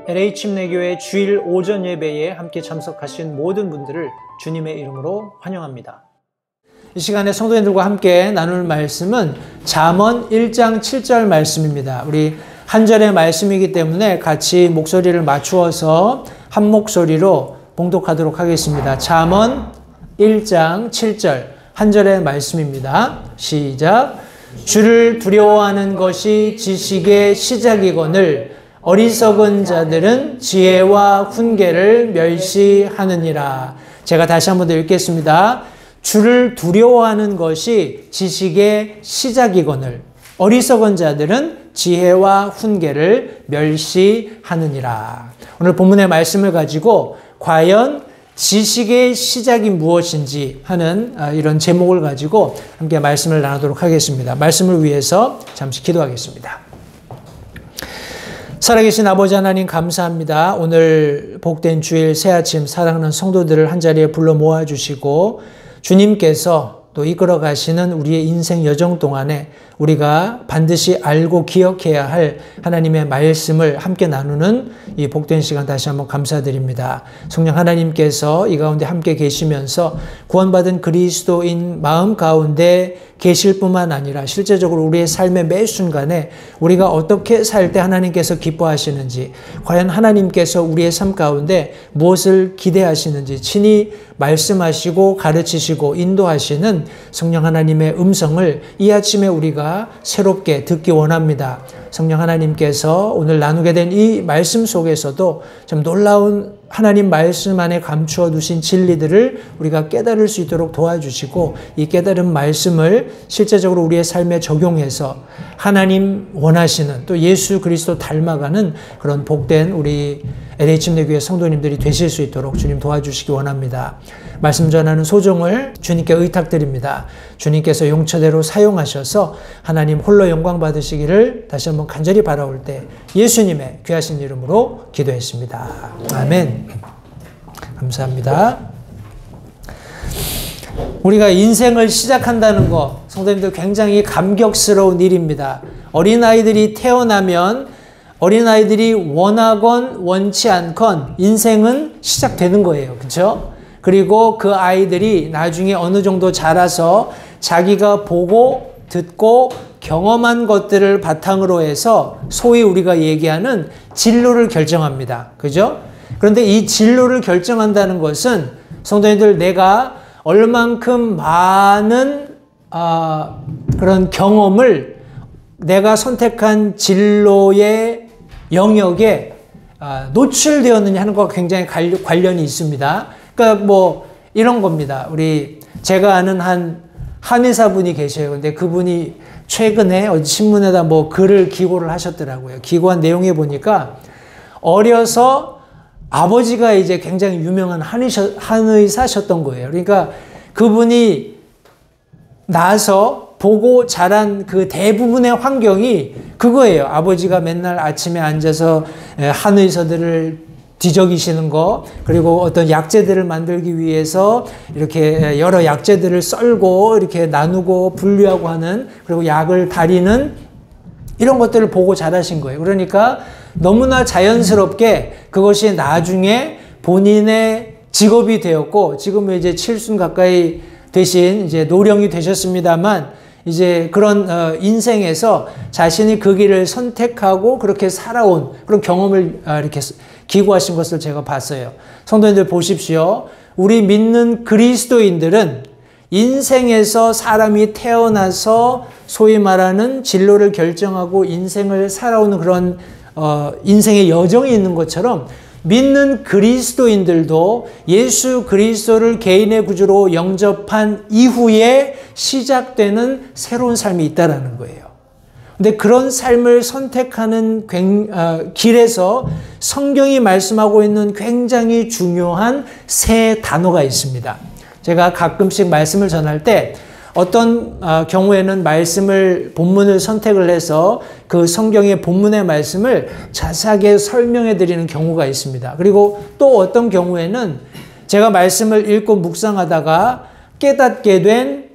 LH침례교회 주일 오전 예배에 함께 참석하신 모든 분들을 주님의 이름으로 환영합니다. 이 시간에 성도님들과 함께 나눌 말씀은 잠언 1장 7절 말씀입니다. 우리 한 절의 말씀이기 때문에 같이 목소리를 맞추어서 한 목소리로 봉독하도록 하겠습니다. 잠언 1장 7절 한 절의 말씀입니다. 시작. 주를 두려워하는 것이 지식의 시작이거늘 어리석은 자들은 지혜와 훈계를 멸시하느니라. 제가 다시 한번 더 읽겠습니다. 주를 두려워하는 것이 지식의 시작이거늘 어리석은 자들은 지혜와 훈계를 멸시하느니라. 오늘 본문의 말씀을 가지고 과연 지식의 시작이 무엇인지 하는 이런 제목을 가지고 함께 말씀을 나누도록 하겠습니다. 말씀을 위해서 잠시 기도하겠습니다. 살아계신 아버지 하나님 감사합니다. 오늘 복된 주일 새아침 사랑하는 성도들을 한자리에 불러 모아주시고 주님께서 또 이끌어 가시는 우리의 인생 여정 동안에 우리가 반드시 알고 기억해야 할 하나님의 말씀을 함께 나누는 이 복된 시간 다시 한번 감사드립니다. 성령 하나님께서 이 가운데 함께 계시면서 구원받은 그리스도인 마음 가운데 계실 뿐만 아니라 실제적으로 우리의 삶의 매 순간에 우리가 어떻게 살 때 하나님께서 기뻐하시는지, 과연 하나님께서 우리의 삶 가운데 무엇을 기대하시는지 친히 말씀하시고 가르치시고 인도하시는 성령 하나님의 음성을 이 아침에 우리가 새롭게 듣기 원합니다. 성령 하나님께서 오늘 나누게 된 이 말씀 속에서도 좀 놀라운 하나님 말씀 안에 감추어 두신 진리들을 우리가 깨달을 수 있도록 도와주시고 이 깨달은 말씀을 실제적으로 우리의 삶에 적용해서 하나님 원하시는 또 예수 그리스도 닮아가는 그런 복된 우리 LH침례교회 성도님들이 되실 수 있도록 주님 도와주시기 원합니다. 말씀 전하는 소정을 주님께 의탁드립니다. 주님께서 용처대로 사용하셔서 하나님 홀로 영광 받으시기를 다시 한번 간절히 바라올 때 예수님의 귀하신 이름으로 기도했습니다. 아멘. 감사합니다. 우리가 인생을 시작한다는 것, 성도님들 굉장히 감격스러운 일입니다. 어린아이들이 태어나면 어린아이들이 원하건 원치 않건 인생은 시작되는 거예요. 그렇죠? 그리고 그 아이들이 나중에 어느 정도 자라서 자기가 보고 듣고 경험한 것들을 바탕으로 해서 소위 우리가 얘기하는 진로를 결정합니다. 그죠? 그런데 이 진로를 결정한다는 것은 성도님들 내가 얼만큼 많은 그런 경험을 내가 선택한 진로의 영역에 노출되었느냐 하는 것과 굉장히 관련이 있습니다. 그러니까 뭐 이런 겁니다. 제가 아는 한 한의사분이 계셔요. 근데 그분이 최근에 어디 신문에다 뭐 글을 기고를 하셨더라고요. 기고한 내용에 보니까 어려서 아버지가 이제 굉장히 유명한 한의사셨던 거예요. 그러니까 그분이 나서 보고 자란 그 대부분의 환경이 그거예요. 아버지가 맨날 아침에 앉아서 한의서들을 뒤적이시는 거, 그리고 어떤 약재들을 만들기 위해서 이렇게 여러 약재들을 썰고 이렇게 나누고 분류하고 하는, 그리고 약을 다리는 이런 것들을 보고 자라신 거예요. 그러니까 너무나 자연스럽게 그것이 나중에 본인의 직업이 되었고, 지금은 이제 70 가까이 되신 이제 노령이 되셨습니다만, 이제 그런 인생에서 자신이 그 길을 선택하고 그렇게 살아온 그런 경험을 이렇게 기고하신 것을 제가 봤어요. 성도님들 보십시오. 우리 믿는 그리스도인들은 인생에서 사람이 태어나서 소위 말하는 진로를 결정하고 인생을 살아오는 그런 인생의 여정이 있는 것처럼 믿는 그리스도인들도 예수 그리스도를 개인의 구주로 영접한 이후에 시작되는 새로운 삶이 있다라는 거예요. 근데 그런 삶을 선택하는 길에서 성경이 말씀하고 있는 굉장히 중요한 세 단어가 있습니다. 제가 가끔씩 말씀을 전할 때 어떤 경우에는 본문을 선택을 해서 그 성경의 본문의 말씀을 자세하게 설명해 드리는 경우가 있습니다. 그리고 또 어떤 경우에는 제가 말씀을 읽고 묵상하다가 깨닫게 된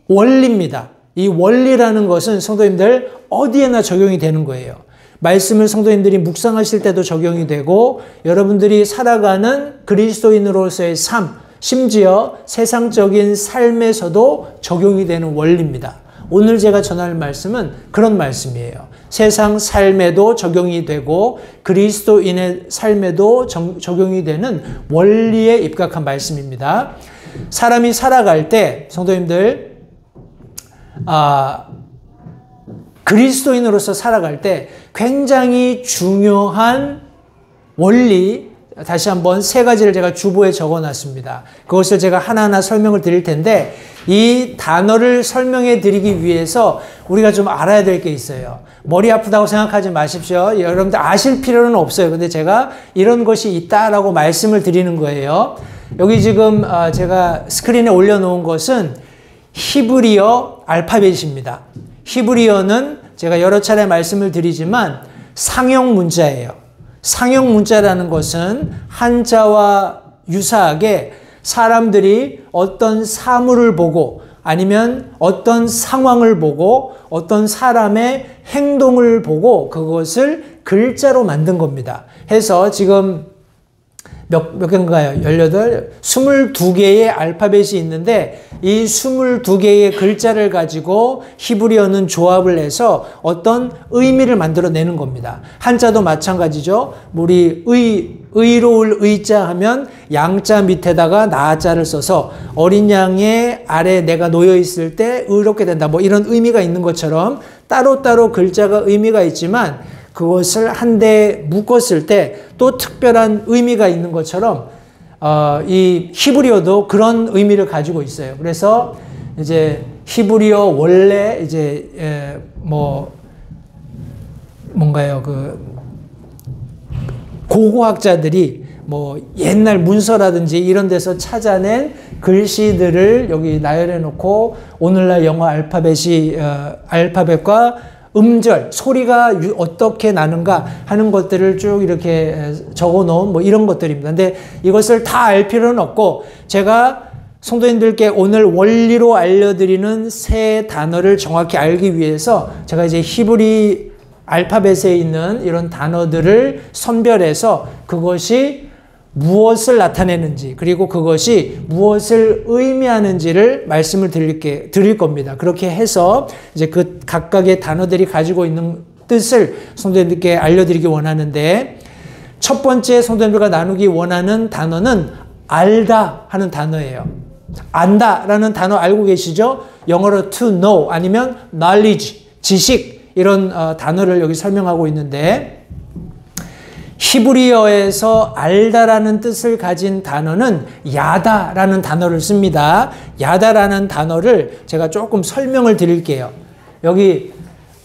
원리입니다. 이 원리라는 것은 성도님들 어디에나 적용이 되는 거예요. 말씀을 성도님들이 묵상하실 때도 적용이 되고 여러분들이 살아가는 그리스도인으로서의 삶, 심지어 세상적인 삶에서도 적용이 되는 원리입니다. 오늘 제가 전할 말씀은 그런 말씀이에요. 세상 삶에도 적용이 되고 그리스도인의 삶에도 적용이 되는 원리에 입각한 말씀입니다. 사람이 살아갈 때 성도님들 그리스도인으로서 살아갈 때 굉장히 중요한 원리, 다시 한번 3가지를 제가 주보에 적어놨습니다. 그것을 제가 하나하나 설명을 드릴 텐데 이 단어를 설명해 드리기 위해서 우리가 좀 알아야 될 게 있어요. 머리 아프다고 생각하지 마십시오. 여러분들 아실 필요는 없어요. 근데 제가 이런 것이 있다라고 말씀을 드리는 거예요. 여기 지금 제가 스크린에 올려놓은 것은 히브리어 알파벳입니다. 히브리어는 제가 여러 차례 말씀을 드리지만 상형 문자예요. 상형 문자라는 것은 한자와 유사하게 사람들이 어떤 사물을 보고 아니면 어떤 상황을 보고 어떤 사람의 행동을 보고 그것을 글자로 만든 겁니다. 해서 지금 몇 개인가요? 18, 22개의 알파벳이 있는데 이 22개의 글자를 가지고 히브리어는 조합을 해서 어떤 의미를 만들어내는 겁니다. 한자도 마찬가지죠. 우리 의로울 의자 하면 양자 밑에다가 나자를 써서 어린 양의 아래 내가 놓여 있을 때 의롭게 된다. 뭐 이런 의미가 있는 것처럼 따로따로 글자가 의미가 있지만 그것을 한데 묶었을 때 또 특별한 의미가 있는 것처럼 이 히브리어도 그런 의미를 가지고 있어요. 그래서 이제 히브리어 원래 이제 뭔가요 고고학자들이 뭐 옛날 문서라든지 이런 데서 찾아낸 글씨들을 여기 나열해 놓고 오늘날 영어 알파벳과 음절, 소리가 어떻게 나는가 하는 것들을 쭉 이렇게 적어 놓은 뭐 이런 것들입니다. 근데 이것을 다 알 필요는 없고 제가 성도님들께 오늘 원리로 알려드리는 3 단어를 정확히 알기 위해서 제가 이제 히브리 알파벳에 있는 이런 단어들을 선별해서 그것이 무엇을 나타내는지 그리고 그것이 무엇을 의미하는지를 말씀을 드릴 겁니다. 그렇게 해서 이제 그 각각의 단어들이 가지고 있는 뜻을 성도님들께 알려드리기 원하는데 첫 번째 성도님들과 나누기 원하는 단어는 알다 하는 단어예요. 안다라는 단어 알고 계시죠? 영어로 to know 아니면 knowledge, 지식 이런 단어를 여기 설명하고 있는데 히브리어에서 알다라는 뜻을 가진 단어는 야다라는 단어를 씁니다. 야다라는 단어를 제가 조금 설명을 드릴게요. 여기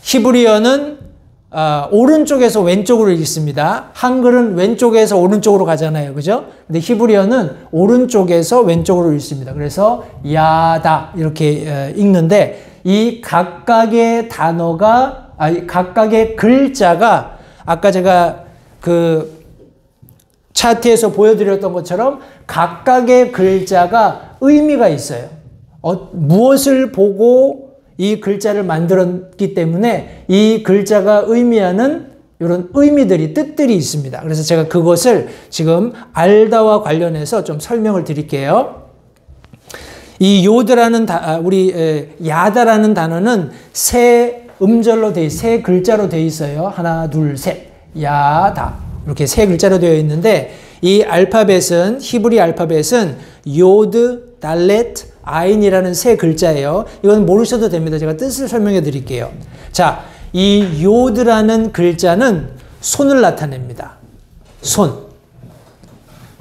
히브리어는 오른쪽에서 왼쪽으로 읽습니다. 한글은 왼쪽에서 오른쪽으로 가잖아요. 그죠? 근데 히브리어는 오른쪽에서 왼쪽으로 읽습니다. 그래서 야다 이렇게 읽는데 이 각각의 단어가 각각의 글자가 아까 제가 그 차트에서 보여드렸던 것처럼 각각의 글자가 의미가 있어요. 무엇을 보고 이 글자를 만들었기 때문에 이 글자가 의미하는 이런 의미들이 뜻들이 있습니다. 그래서 제가 그것을 지금 알다와 관련해서 좀 설명을 드릴게요. 이 요드라는 우리 야다라는 단어는 3 음절로 세 글자로 되어 있어요. 하나, 둘, 셋. 야다 이렇게 3 글자로 되어 있는데 이 알파벳은 히브리 알파벳은 요드, 달렛, 아인이라는 3 글자예요. 이건 모르셔도 됩니다. 제가 뜻을 설명해 드릴게요. 자, 이 요드라는 글자는 손을 나타냅니다.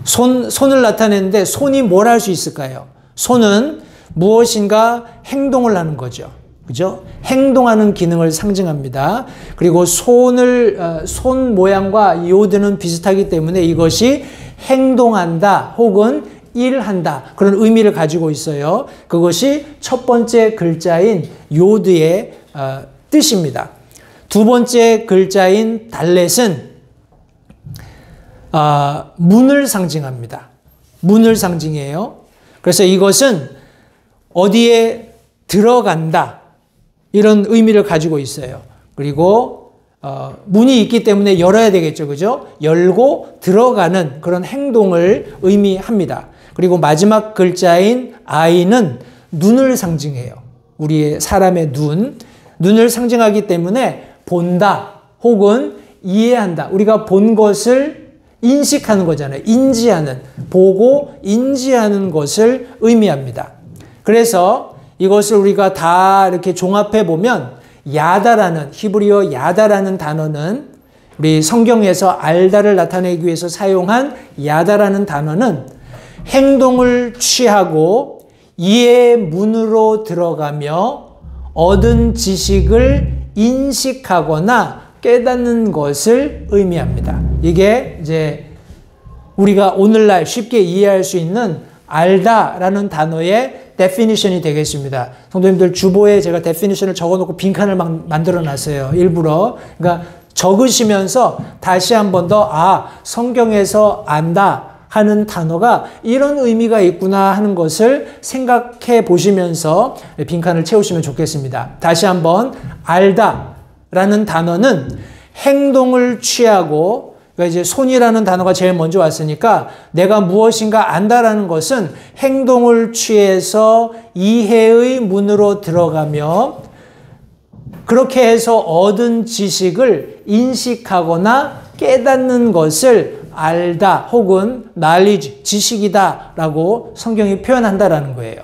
손을 나타내는데 손이 뭘 할 수 있을까요? 손은 무엇인가 행동을 하는 거죠. 그죠? 행동하는 기능을 상징합니다. 그리고 손 모양과 요드는 비슷하기 때문에 이것이 행동한다 혹은 일한다 그런 의미를 가지고 있어요. 그것이 첫 번째 글자인 요드의 뜻입니다. 두 번째 글자인 달렛은 문을 상징합니다. 문을 상징해요. 그래서 이것은 어디에 들어간다 이런 의미를 가지고 있어요. 그리고 문이 있기 때문에 열어야 되겠죠. 그죠? 열고 들어가는 그런 행동을 의미합니다. 그리고 마지막 글자인 I는 눈을 상징해요. 우리의 사람의 눈을 상징하기 때문에 본다 혹은 이해한다. 우리가 본 것을 인식하는 거잖아요. 인지하는, 보고 인지하는 것을 의미합니다. 그래서 이것을 우리가 다 이렇게 종합해 보면 야다라는, 히브리어 야다라는 단어는 우리 성경에서 알다를 나타내기 위해서 사용한 야다라는 단어는 행동을 취하고 이해의 문으로 들어가며 얻은 지식을 인식하거나 깨닫는 것을 의미합니다. 이게 이제 우리가 오늘날 쉽게 이해할 수 있는 알다라는 단어의 definition이 되겠습니다. 성도님들 주보에 제가 definition을 적어놓고 빈칸을 막 만들어놨어요. 일부러. 그러니까 적으시면서 다시 한 번 더 성경에서 안다 하는 단어가 이런 의미가 있구나 하는 것을 생각해 보시면서 빈칸을 채우시면 좋겠습니다. 다시 한번 알다라는 단어는 행동을 취하고, 그러니까 이제 손이라는 단어가 제일 먼저 왔으니까 내가 무엇인가 안다라는 것은 행동을 취해서 이해의 문으로 들어가며 그렇게 해서 얻은 지식을 인식하거나 깨닫는 것을 알다 혹은 knowledge, 지식이다 라고 성경이 표현한다라는 거예요.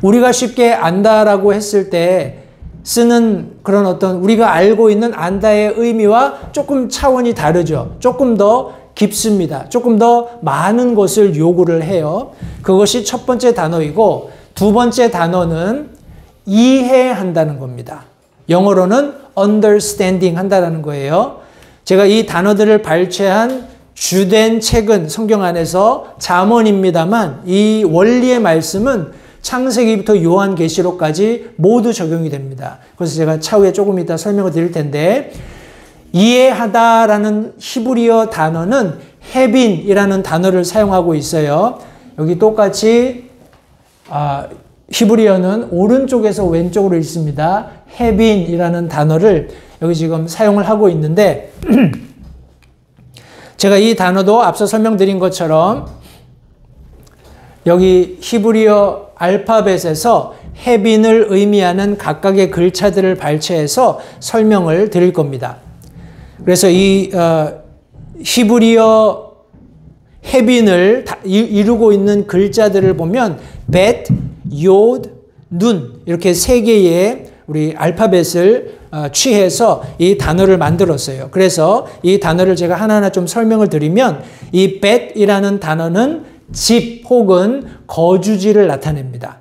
우리가 쉽게 안다라고 했을 때 쓰는 그런 어떤 우리가 알고 있는 안다의 의미와 조금 차원이 다르죠. 조금 더 깊습니다. 조금 더 많은 것을 요구를 해요. 그것이 첫 번째 단어이고 두 번째 단어는 이해한다는 겁니다. 영어로는 understanding 한다는 거예요. 제가 이 단어들을 발췌한 주된 책은 성경 안에서 잠언입니다만 이 원리의 말씀은 창세기부터 요한계시록까지 모두 적용이 됩니다. 그래서 제가 차후에 조금 이따 설명을 드릴 텐데 이해하다라는 히브리어 단어는 헤빈이라는 단어를 사용하고 있어요. 여기 똑같이 히브리어는 오른쪽에서 왼쪽으로 읽습니다. 헤빈이라는 단어를 여기 지금 사용을 하고 있는데 제가 이 단어도 앞서 설명드린 것처럼 여기 히브리어 알파벳에서 헤빈을 의미하는 각각의 글자들을 발췌해서 설명을 드릴 겁니다. 그래서 이 히브리어 헤빈을 이루고 있는 글자들을 보면 bet, yod, nun 이렇게 세 개의 우리 알파벳을 취해서 이 단어를 만들었어요. 그래서 이 단어를 제가 하나하나 좀 설명을 드리면 이 bet이라는 단어는 집 혹은 거주지를 나타냅니다.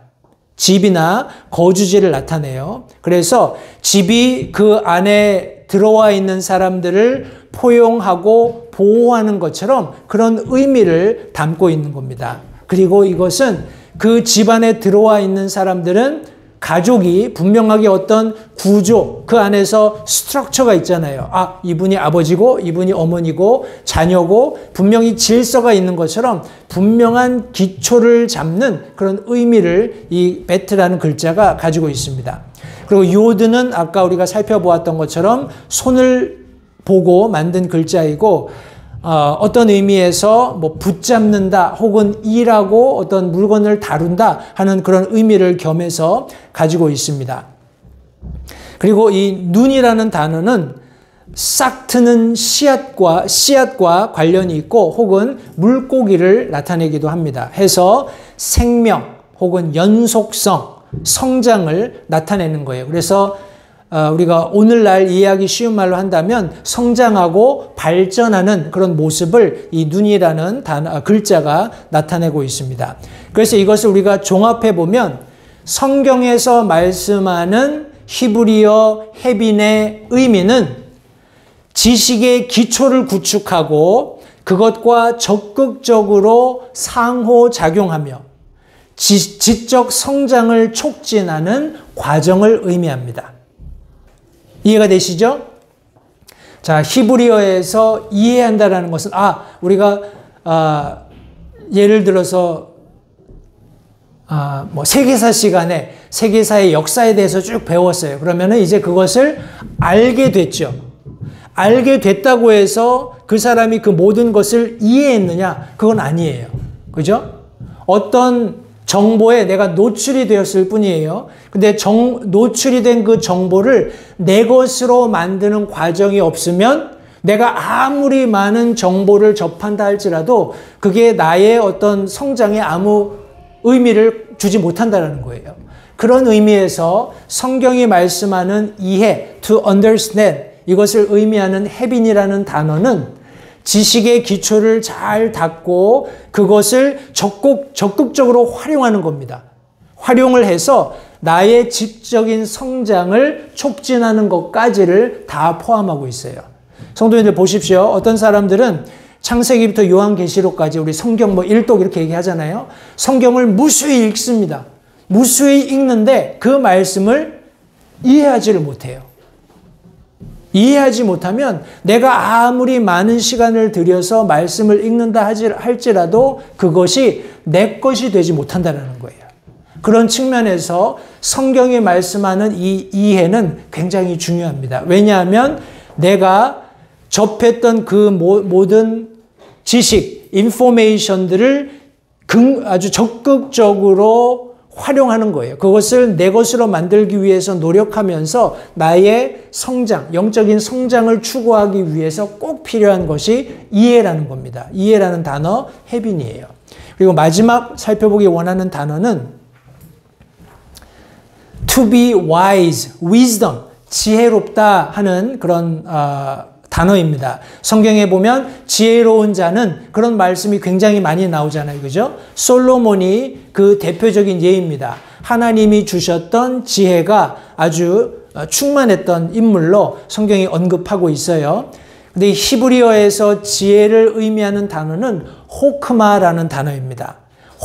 집이나 거주지를 나타내요. 그래서 집이 그 안에 들어와 있는 사람들을 포용하고 보호하는 것처럼 그런 의미를 담고 있는 겁니다. 그리고 이것은 그 집 안에 들어와 있는 사람들은 가족이 분명하게 어떤 구조, 그 안에서 스트럭처가 있잖아요. 이분이 아버지고 이분이 어머니고 자녀고 분명히 질서가 있는 것처럼 분명한 기초를 잡는 그런 의미를 이 베트라는 글자가 가지고 있습니다. 그리고 요드는 아까 우리가 살펴보았던 것처럼 손을 보고 만든 글자이고 어떤 의미에서 뭐 붙잡는다 혹은 일하고 어떤 물건을 다룬다 하는 그런 의미를 겸해서 가지고 있습니다. 그리고 이 눈이라는 단어는 싹 트는 씨앗과 관련이 있고 혹은 물고기를 나타내기도 합니다. 해서 생명 혹은 연속성, 성장을 나타내는 거예요. 그래서 우리가 오늘날 이해하기 쉬운 말로 한다면 성장하고 발전하는 그런 모습을 이 눈이라는 글자가 나타내고 있습니다. 그래서 이것을 우리가 종합해 보면 성경에서 말씀하는 히브리어 헤빈의 의미는 지식의 기초를 구축하고 그것과 적극적으로 상호작용하며 지적 성장을 촉진하는 과정을 의미합니다. 이해가 되시죠? 자, 히브리어에서 이해한다라는 것은 우리가 예를 들어서 뭐 세계사 시간에 세계사의 역사에 대해서 쭉 배웠어요. 그러면은 이제 그것을 알게 됐죠. 알게 됐다고 해서 그 사람이 그 모든 것을 이해했느냐? 그건 아니에요. 그죠? 어떤 정보에 내가 노출이 되었을 뿐이에요. 근데 노출이 된 그 정보를 내 것으로 만드는 과정이 없으면 내가 아무리 많은 정보를 접한다 할지라도 그게 나의 어떤 성장에 아무 의미를 주지 못한다는 거예요. 그런 의미에서 성경이 말씀하는 이해, to understand, 이것을 의미하는 heaven이라는 단어는 지식의 기초를 잘 닦고 그것을 적극적으로 활용하는 겁니다. 활용을 해서 나의 지적인 성장을 촉진하는 것까지를 다 포함하고 있어요. 성도님들 보십시오. 어떤 사람들은 창세기부터 요한계시록까지 우리 성경 뭐 일독 이렇게 얘기하잖아요. 성경을 무수히 읽습니다. 무수히 읽는데 그 말씀을 이해하지를 못해요. 이해하지 못하면 내가 아무리 많은 시간을 들여서 말씀을 읽는다 할지라도 그것이 내 것이 되지 못한다는 거예요. 그런 측면에서 성경이 말씀하는 이 이해는 굉장히 중요합니다. 왜냐하면 내가 접했던 그 모든 지식, 인포메이션들을 아주 적극적으로 활용하는 거예요. 그것을 내 것으로 만들기 위해서 노력하면서 나의 성장, 영적인 성장을 추구하기 위해서 꼭 필요한 것이 이해라는 겁니다. 이해라는 단어, heaven이에요. 그리고 마지막 살펴보기 원하는 단어는 to be wise, wisdom, 지혜롭다 하는 그런 단어입니다. 성경에 보면 지혜로운 자는 그런 말씀이 굉장히 많이 나오잖아요. 그죠? 솔로몬이 그 대표적인 예입니다. 하나님이 주셨던 지혜가 아주 충만했던 인물로 성경이 언급하고 있어요. 근데 히브리어에서 지혜를 의미하는 단어는 호크마라는 단어입니다.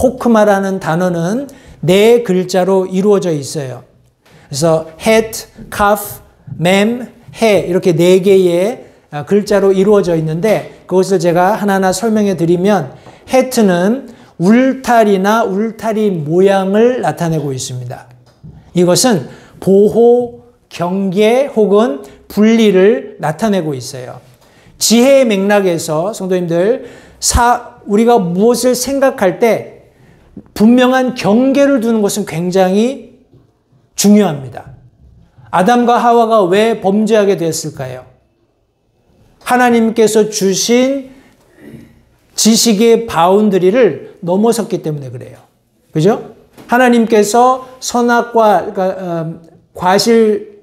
호크마라는 단어는 네 글자로 이루어져 있어요. 그래서 het, kaf, mem, he 이렇게 네 개의 글자로 이루어져 있는데 그것을 제가 하나하나 설명해 드리면 het는 울타리나 울타리 모양을 나타내고 있습니다. 이것은 보호, 경계 혹은 분리를 나타내고 있어요. 지혜의 맥락에서 성도님들 우리가 무엇을 생각할 때 분명한 경계를 두는 것은 굉장히 중요합니다. 아담과 하와가 왜 범죄하게 되었을까요? 하나님께서 주신 지식의 바운더리를 넘어섰기 때문에 그래요. 그죠? 하나님께서 선악과 그러니까 과실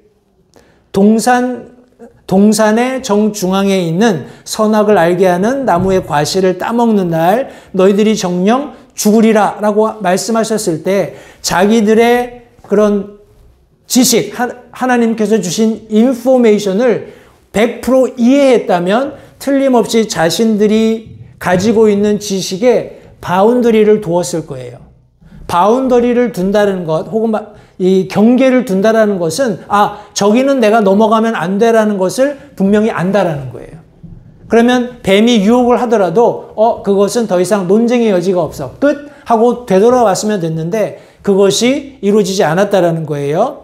동산의 정중앙에 있는 선악을 알게 하는 나무의 과실을 따먹는 날 너희들이 정녕 죽으리라 라고 말씀하셨을 때 자기들의 그런 지식, 하나님께서 주신 인포메이션을 100% 이해했다면 틀림없이 자신들이 가지고 있는 지식에 바운더리를 두었을 거예요. 바운더리를 둔다는 것 혹은 이 경계를 둔다라는 것은 저기는 내가 넘어가면 안 돼라는 것을 분명히 안다라는 거예요. 그러면 뱀이 유혹을 하더라도 그것은 더 이상 논쟁의 여지가 없어. 끝! 하고 되돌아왔으면 됐는데 그것이 이루어지지 않았다라는 거예요.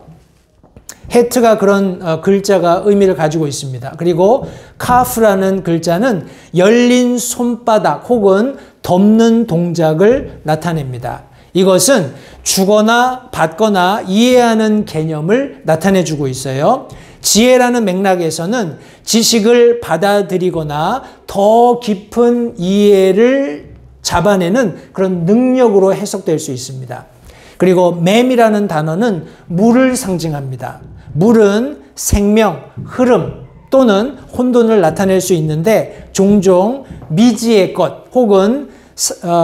헤트가 그런 글자가 의미를 가지고 있습니다. 그리고 카프라는 글자는 열린 손바닥 혹은 덮는 동작을 나타냅니다. 이것은 주거나 받거나 이해하는 개념을 나타내주고 있어요. 지혜라는 맥락에서는 지식을 받아들이거나 더 깊은 이해를 잡아내는 그런 능력으로 해석될 수 있습니다. 그리고 맴이라는 단어는 물을 상징합니다. 물은 생명, 흐름 또는 혼돈을 나타낼 수 있는데 종종 미지의 것 혹은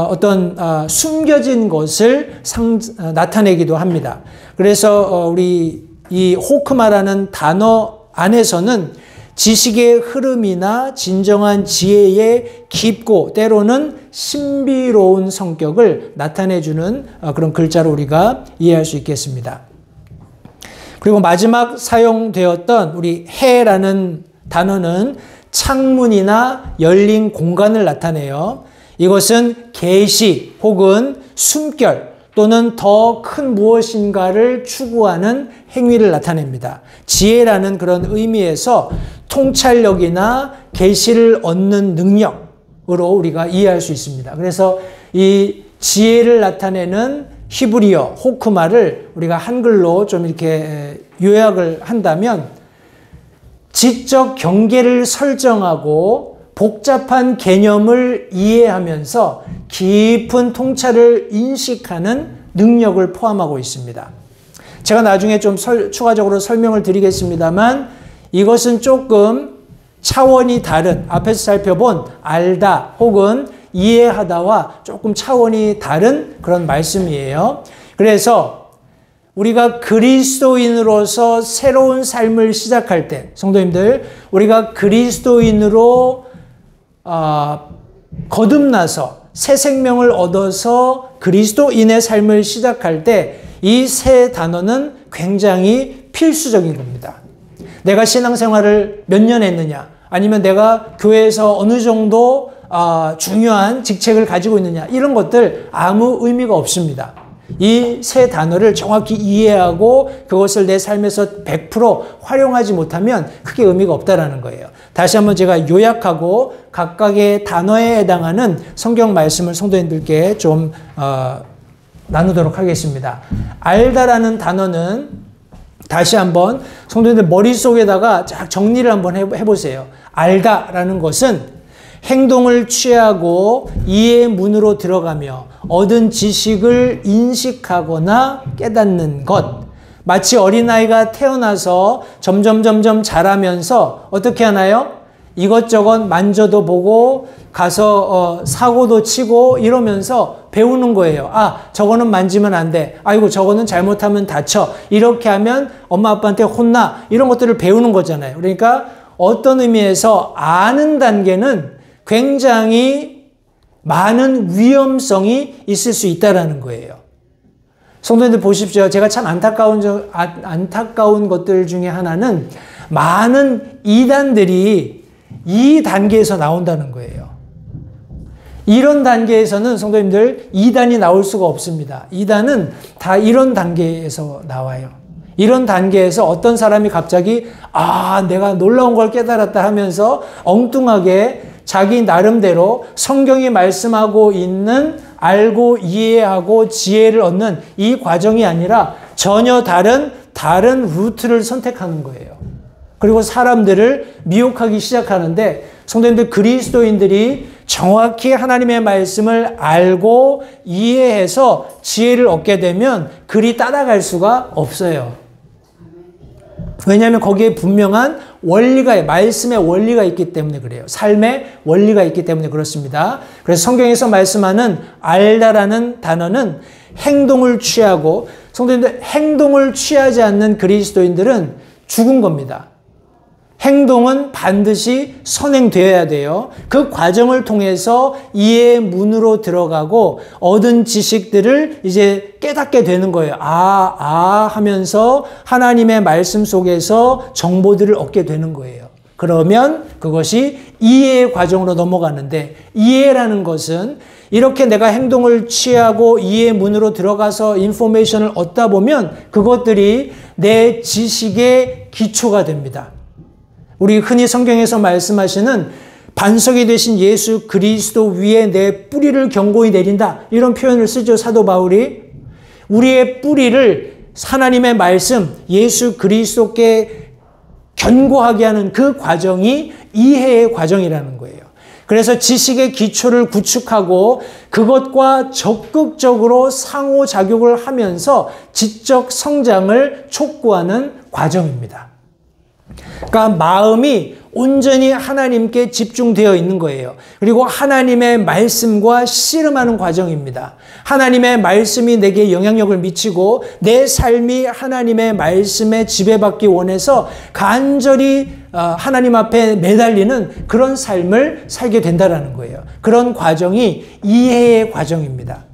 어떤 숨겨진 것을 나타내기도 합니다. 그래서 우리 이 호크마라는 단어 안에서는 지식의 흐름이나 진정한 지혜의 깊고 때로는 신비로운 성격을 나타내주는 그런 글자로 우리가 이해할 수 있겠습니다. 그리고 마지막 사용되었던 우리 해라는 단어는 창문이나 열린 공간을 나타내요. 이것은 계시 혹은 숨결 또는 더 큰 무엇인가를 추구하는 행위를 나타냅니다. 지혜라는 그런 의미에서 통찰력이나 계시를 얻는 능력으로 우리가 이해할 수 있습니다. 그래서 이 지혜를 나타내는 히브리어 호크마를 우리가 한글로 좀 이렇게 요약을 한다면 지적 경계를 설정하고 복잡한 개념을 이해하면서 깊은 통찰을 인식하는 능력을 포함하고 있습니다. 제가 나중에 좀 추가적으로 설명을 드리겠습니다만 이것은 조금 차원이 다른, 앞에서 살펴본 알다 혹은 이해하다와 조금 차원이 다른 그런 말씀이에요. 그래서 우리가 그리스도인으로서 새로운 삶을 시작할 때, 성도님들, 우리가 그리스도인으로 거듭나서 새 생명을 얻어서 그리스도인의 삶을 시작할 때 이 세 단어는 굉장히 필수적인 겁니다. 내가 신앙생활을 몇 년 했느냐, 아니면 내가 교회에서 어느 정도 중요한 직책을 가지고 있느냐, 이런 것들 아무 의미가 없습니다. 이 세 단어를 정확히 이해하고 그것을 내 삶에서 100% 활용하지 못하면 크게 의미가 없다라는 거예요. 다시 한번 제가 요약하고 각각의 단어에 해당하는 성경 말씀을 성도님들께 좀 나누도록 하겠습니다. 알다라는 단어는 다시 한번 성도님들 머릿속에다가 쫙 정리를 한번 해보세요. 알다라는 것은 행동을 취하고 이해의 문으로 들어가며 얻은 지식을 인식하거나 깨닫는 것. 마치 어린아이가 태어나서 점점 자라면서 어떻게 하나요? 이것저것 만져도 보고 가서 사고도 치고 이러면서 배우는 거예요. 저거는 만지면 안 돼. 아이고, 저거는 잘못하면 다쳐. 이렇게 하면 엄마 아빠한테 혼나. 이런 것들을 배우는 거잖아요. 그러니까 어떤 의미에서 아는 단계는 굉장히 많은 위험성이 있을 수 있다는 거예요. 성도님들 보십시오. 제가 참 안타까운 것들 중에 하나는 많은 이단들이 이 단계에서 나온다는 거예요. 이런 단계에서는 성도님들 이단이 나올 수가 없습니다. 이단은 다 이런 단계에서 나와요. 이런 단계에서 어떤 사람이 갑자기 내가 놀라운 걸 깨달았다 하면서 엉뚱하게 자기 나름대로 성경이 말씀하고 있는 알고 이해하고 지혜를 얻는 이 과정이 아니라 전혀 다른 루트를 선택하는 거예요. 그리고 사람들을 미혹하기 시작하는데, 성도님들, 그리스도인들이 정확히 하나님의 말씀을 알고 이해해서 지혜를 얻게 되면 그리 따라갈 수가 없어요. 왜냐하면 거기에 분명한 말씀의 원리가 있기 때문에 그래요. 삶의 원리가 있기 때문에 그렇습니다. 그래서 성경에서 말씀하는 알다라는 단어는 행동을 취하고, 성도님들, 행동을 취하지 않는 그리스도인들은 죽은 겁니다. 행동은 반드시 선행되어야 돼요. 그 과정을 통해서 이해의 문으로 들어가고 얻은 지식들을 이제 깨닫게 되는 거예요. 하면서 하나님의 말씀 속에서 정보들을 얻게 되는 거예요. 그러면 그것이 이해의 과정으로 넘어가는데, 이해라는 것은 이렇게 내가 행동을 취하고 이해의 문으로 들어가서 인포메이션을 얻다 보면 그것들이 내 지식의 기초가 됩니다. 우리 흔히 성경에서 말씀하시는 반석이 되신 예수 그리스도 위에 내 뿌리를 견고히 내린다, 이런 표현을 쓰죠, 사도 바울이. 우리의 뿌리를 하나님의 말씀, 예수 그리스도께 견고하게 하는 그 과정이 이해의 과정이라는 거예요. 그래서 지식의 기초를 구축하고 그것과 적극적으로 상호작용을 하면서 지적 성장을 촉구하는 과정입니다. 그러니까 마음이 온전히 하나님께 집중되어 있는 거예요. 그리고 하나님의 말씀과 씨름하는 과정입니다. 하나님의 말씀이 내게 영향력을 미치고 내 삶이 하나님의 말씀에 지배받기 원해서 간절히 하나님 앞에 매달리는 그런 삶을 살게 된다는 거예요. 그런 과정이 이해의 과정입니다.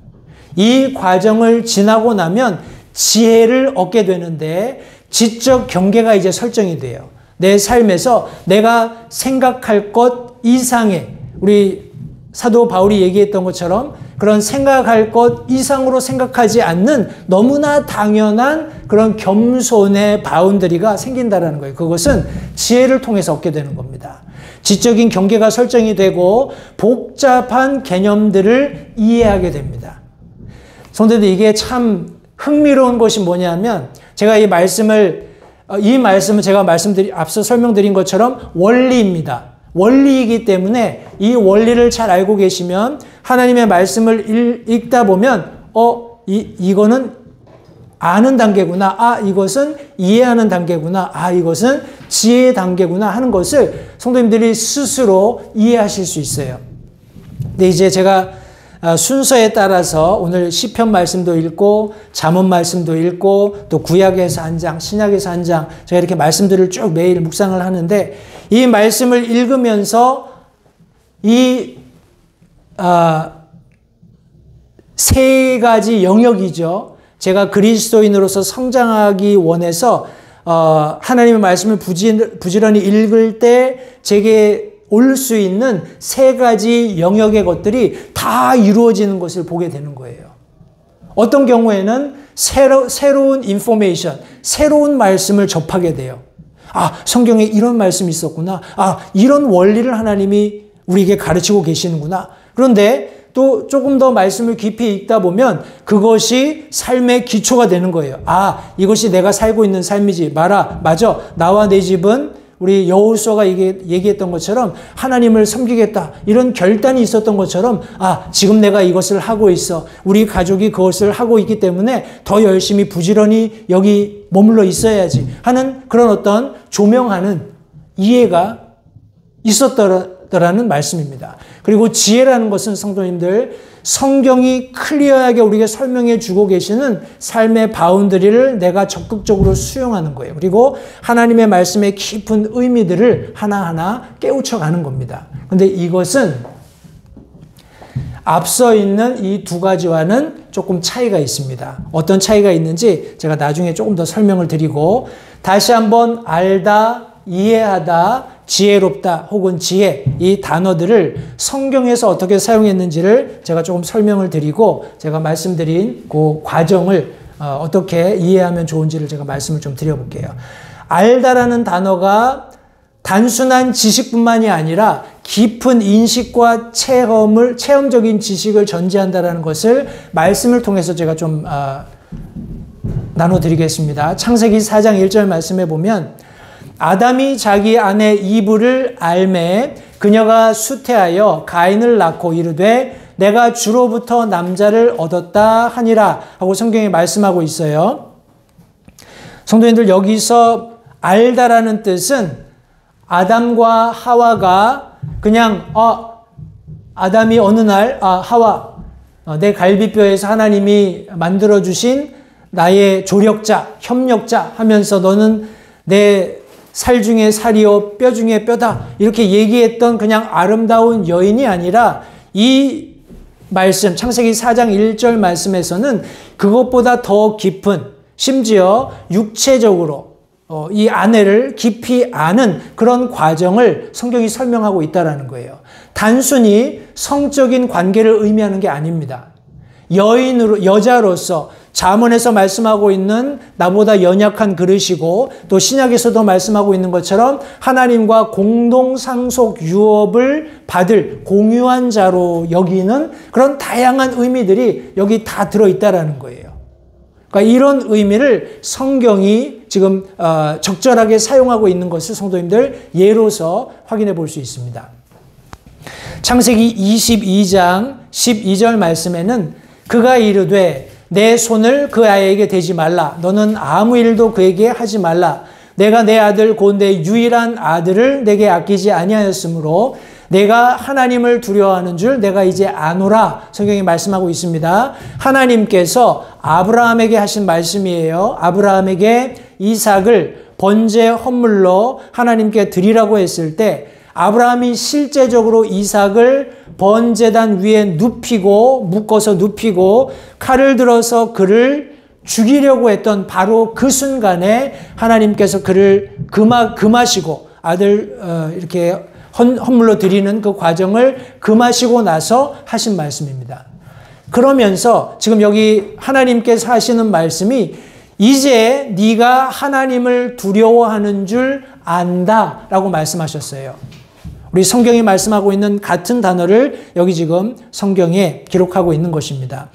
이 과정을 지나고 나면 지혜를 얻게 되는데 지적 경계가 이제 설정이 돼요. 내 삶에서 내가 생각할 것 이상의, 우리 사도 바울이 얘기했던 것처럼 그런 생각할 것 이상으로 생각하지 않는 너무나 당연한 그런 겸손의 바운더리가 생긴다는 거예요. 그것은 지혜를 통해서 얻게 되는 겁니다. 지적인 경계가 설정이 되고 복잡한 개념들을 이해하게 됩니다. 성도들, 이게 참 흥미로운 것이 뭐냐면, 제가 이 말씀은 제가 앞서 설명드린 것처럼 원리입니다. 원리이기 때문에 이 원리를 잘 알고 계시면 하나님의 말씀을 읽다 보면 이거는 아는 단계구나, 이것은 이해하는 단계구나, 이것은 지혜의 단계구나 하는 것을 성도님들이 스스로 이해하실 수 있어요. 근데 이제 제가 순서에 따라서 오늘 시편 말씀도 읽고 잠언 말씀도 읽고 또 구약에서 한 장, 신약에서 한 장, 제가 이렇게 말씀들을 쭉 매일 묵상을 하는데, 이 말씀을 읽으면서 이 세 가지 영역이죠. 제가 그리스도인으로서 성장하기 원해서 하나님의 말씀을 부지런히 읽을 때 제게 올 수 있는 세 가지 영역의 것들이 다 이루어지는 것을 보게 되는 거예요. 어떤 경우에는 새로운 인포메이션, 새로운 말씀을 접하게 돼요. 성경에 이런 말씀이 있었구나. 이런 원리를 하나님이 우리에게 가르치고 계시는구나. 그런데 또 조금 더 말씀을 깊이 읽다 보면 그것이 삶의 기초가 되는 거예요. 이것이 내가 살고 있는 삶이지. 맞아. 나와 내 집은 우리 여호수아가 얘기했던 것처럼 하나님을 섬기겠다. 이런 결단이 있었던 것처럼 지금 내가 이것을 하고 있어. 우리 가족이 그것을 하고 있기 때문에 더 열심히 부지런히 여기 머물러 있어야지 하는 그런 어떤 조명하는 이해가 있었더라는 말씀입니다. 그리고 지혜라는 것은 성도님들, 성경이 클리어하게 우리에게 설명해 주고 계시는 삶의 바운더리를 내가 적극적으로 수용하는 거예요. 그리고 하나님의 말씀의 깊은 의미들을 하나하나 깨우쳐 가는 겁니다. 그런데 이것은 앞서 있는 이 두 가지와는 조금 차이가 있습니다. 어떤 차이가 있는지 제가 나중에 조금 더 설명을 드리고, 다시 한번 알다, 이해하다, 지혜롭다 혹은 지혜, 이 단어들을 성경에서 어떻게 사용했는지를 제가 조금 설명을 드리고, 제가 말씀드린 그 과정을 어떻게 이해하면 좋은지를 제가 말씀을 좀 드려볼게요. 알다라는 단어가 단순한 지식뿐만이 아니라 깊은 인식과 체험적인 지식을 전제한다라는 것을 말씀을 통해서 제가 좀 나눠드리겠습니다. 창세기 4장 1절 말씀에 보면, 아담이 자기 아내 이브를 알매 그녀가 수태하여 가인을 낳고 이르되 내가 주로부터 남자를 얻었다 하니라 하고 성경에 말씀하고 있어요. 성도님들, 여기서 알다라는 뜻은 아담과 하와가 그냥 아담이 어느 날 하와, 내 갈비뼈에서 하나님이 만들어주신 나의 조력자, 협력자 하면서 너는 내 살 중에 살이요 뼈 중에 뼈다 이렇게 얘기했던 그냥 아름다운 여인이 아니라, 이 말씀 창세기 4장 1절 말씀에서는 그것보다 더 깊은, 심지어 육체적으로 이 아내를 깊이 아는 그런 과정을 성경이 설명하고 있다는 거예요. 단순히 성적인 관계를 의미하는 게 아닙니다. 여자로서 잠언에서 말씀하고 있는 나보다 연약한 그릇이고, 또 신약에서도 말씀하고 있는 것처럼 하나님과 공동 상속 유업을 받을 공유한 자로 여기는 그런 다양한 의미들이 여기 다 들어있다라는 거예요. 그러니까 이런 의미를 성경이 지금 적절하게 사용하고 있는 것을 성도님들 예로서 확인해 볼 수 있습니다. 창세기 22장 12절 말씀에는 그가 이르되 내 손을 그 아이에게 대지 말라. 너는 아무 일도 그에게 하지 말라. 내가 내 아들 곧 내 유일한 아들을 내게 아끼지 아니하였으므로 내가 하나님을 두려워하는 줄 내가 이제 아노라. 성경이 말씀하고 있습니다. 하나님께서 아브라함에게 하신 말씀이에요. 아브라함에게 이삭을 번제 헌물로 하나님께 드리라고 했을 때 아브라함이 실제적으로 이삭을 번제단 위에 눕히고 묶어서 눕히고 칼을 들어서 그를 죽이려고 했던 바로 그 순간에 하나님께서 그를 금하시고 아들 이렇게 헌물로 드리는 그 과정을 금하시고 나서 하신 말씀입니다. 그러면서 지금 여기 하나님께서 하시는 말씀이 이제 네가 하나님을 두려워하는 줄 안다라고 말씀하셨어요. 우리 성경이 말씀하고 있는 같은 단어를 여기 지금 성경에 기록하고 있는 것입니다.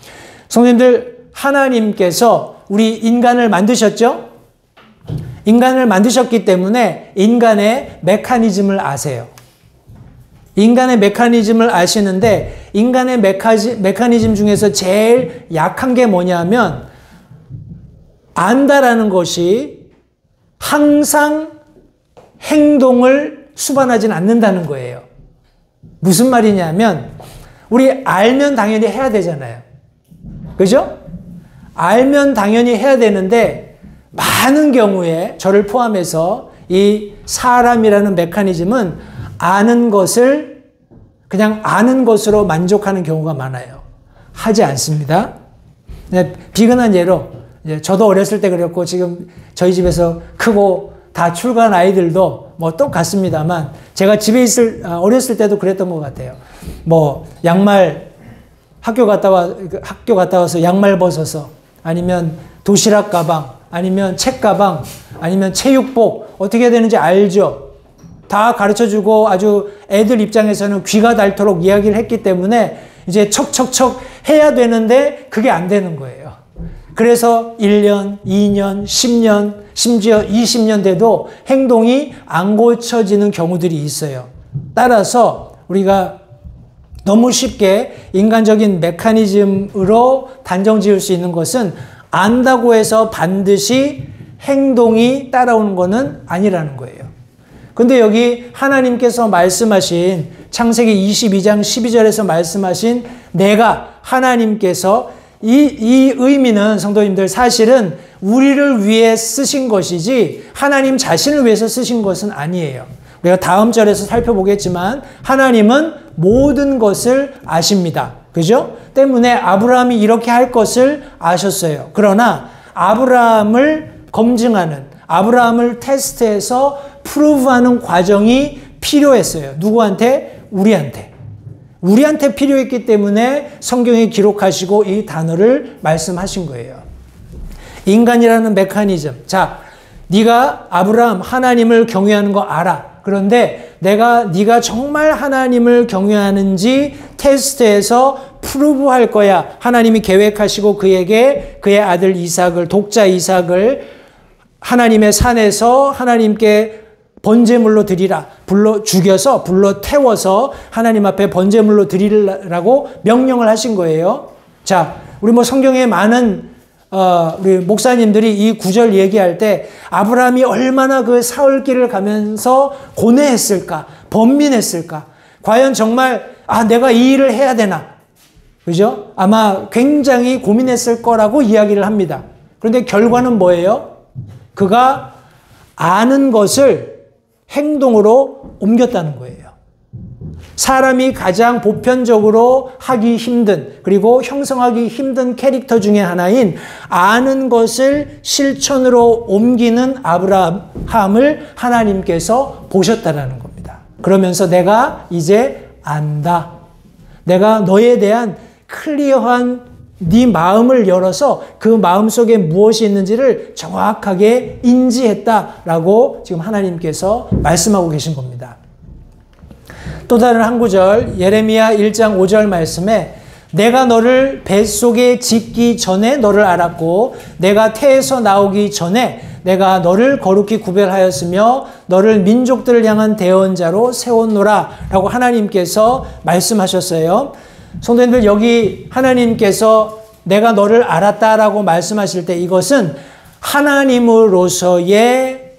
성도님들, 하나님께서 우리 인간을 만드셨죠? 인간을 만드셨기 때문에 인간의 메커니즘을 아세요. 인간의 메커니즘을 아시는데 인간의 메커니즘 중에서 제일 약한 게 뭐냐면 안다라는 것이 항상 행동을 수반하진 않는다는 거예요. 무슨 말이냐면 우리 알면 당연히 해야 되잖아요. 그죠? 알면 당연히 해야 되는데 많은 경우에 저를 포함해서 이 사람이라는 메커니즘은 아는 것을 그냥 아는 것으로 만족하는 경우가 많아요. 하지 않습니다. 비근한 예로 저도 어렸을 때 그랬고 지금 저희 집에서 크고 다 출가한 아이들도 뭐 똑같습니다만 제가 집에 어렸을 때도 그랬던 것 같아요. 뭐 양말 학교 갔다 와서 양말 벗어서 아니면 도시락 가방 아니면 책 가방 아니면 체육복 어떻게 해야 되는지 알죠. 다 가르쳐주고 아주 애들 입장에서는 귀가 닳도록 이야기를 했기 때문에 이제 척척척 해야 되는데 그게 안 되는 거예요. 그래서 1년, 2년, 10년, 심지어 20년 돼도 행동이 안 고쳐지는 경우들이 있어요. 따라서 우리가 너무 쉽게 인간적인 메커니즘으로 단정 지을 수 있는 것은 안다고 해서 반드시 행동이 따라오는 것은 아니라는 거예요. 근데 여기 하나님께서 말씀하신 창세기 22장 12절에서 말씀하신 내가 하나님께서 이 의미는 성도님들 사실은 우리를 위해 쓰신 것이지 하나님 자신을 위해서 쓰신 것은 아니에요. 우리가 다음 절에서 살펴보겠지만 하나님은 모든 것을 아십니다. 그죠? 때문에 아브라함이 이렇게 할 것을 아셨어요. 그러나 아브라함을 검증하는 아브라함을 테스트해서 프루브하는 과정이 필요했어요. 누구한테? 우리한테 필요했기 때문에 성경에 기록하시고 이 단어를 말씀하신 거예요. 인간이라는 메커니즘. 자, 네가 아브라함 하나님을 경외하는 거 알아. 그런데 네가 정말 하나님을 경외하는지 테스트해서 프루브할 거야. 하나님이 계획하시고 그에게 그의 아들 이삭을 독자 이삭을 하나님의 산에서 하나님께 번제물로 드리라. 죽여서 불러 태워서 하나님 앞에 번제물로 드리라고 명령을 하신 거예요. 자, 우리 성경에 많은 우리 목사님들이 이 구절 얘기할 때 아브라함이 얼마나 그 사흘길을 가면서 고뇌했을까, 번민했을까. 과연 정말 내가 이 일을 해야 되나, 그죠? 아마 굉장히 고민했을 거라고 이야기를 합니다. 그런데 결과는 뭐예요? 그가 아는 것을 행동으로 옮겼다는 거예요. 사람이 가장 보편적으로 하기 힘든 그리고 형성하기 힘든 캐릭터 중에 하나인 아는 것을 실천으로 옮기는 아브라함을 하나님께서 보셨다라는 겁니다. 그러면서 내가 이제 안다. 내가 너에 대한 클리어한 네 마음을 열어서 그 마음 속에 무엇이 있는지를 정확하게 인지했다라고 지금 하나님께서 말씀하고 계신 겁니다. 또 다른 한 구절 예레미야 1장 5절 말씀에 내가 너를 뱃속에 짓기 전에 너를 알았고 내가 태에서 나오기 전에 내가 너를 거룩히 구별하였으며 너를 민족들을 향한 대언자로 세웠노라 라고 하나님께서 말씀하셨어요. 성도님들, 여기 하나님께서 내가 너를 알았다라고 말씀하실 때 이것은 하나님으로서의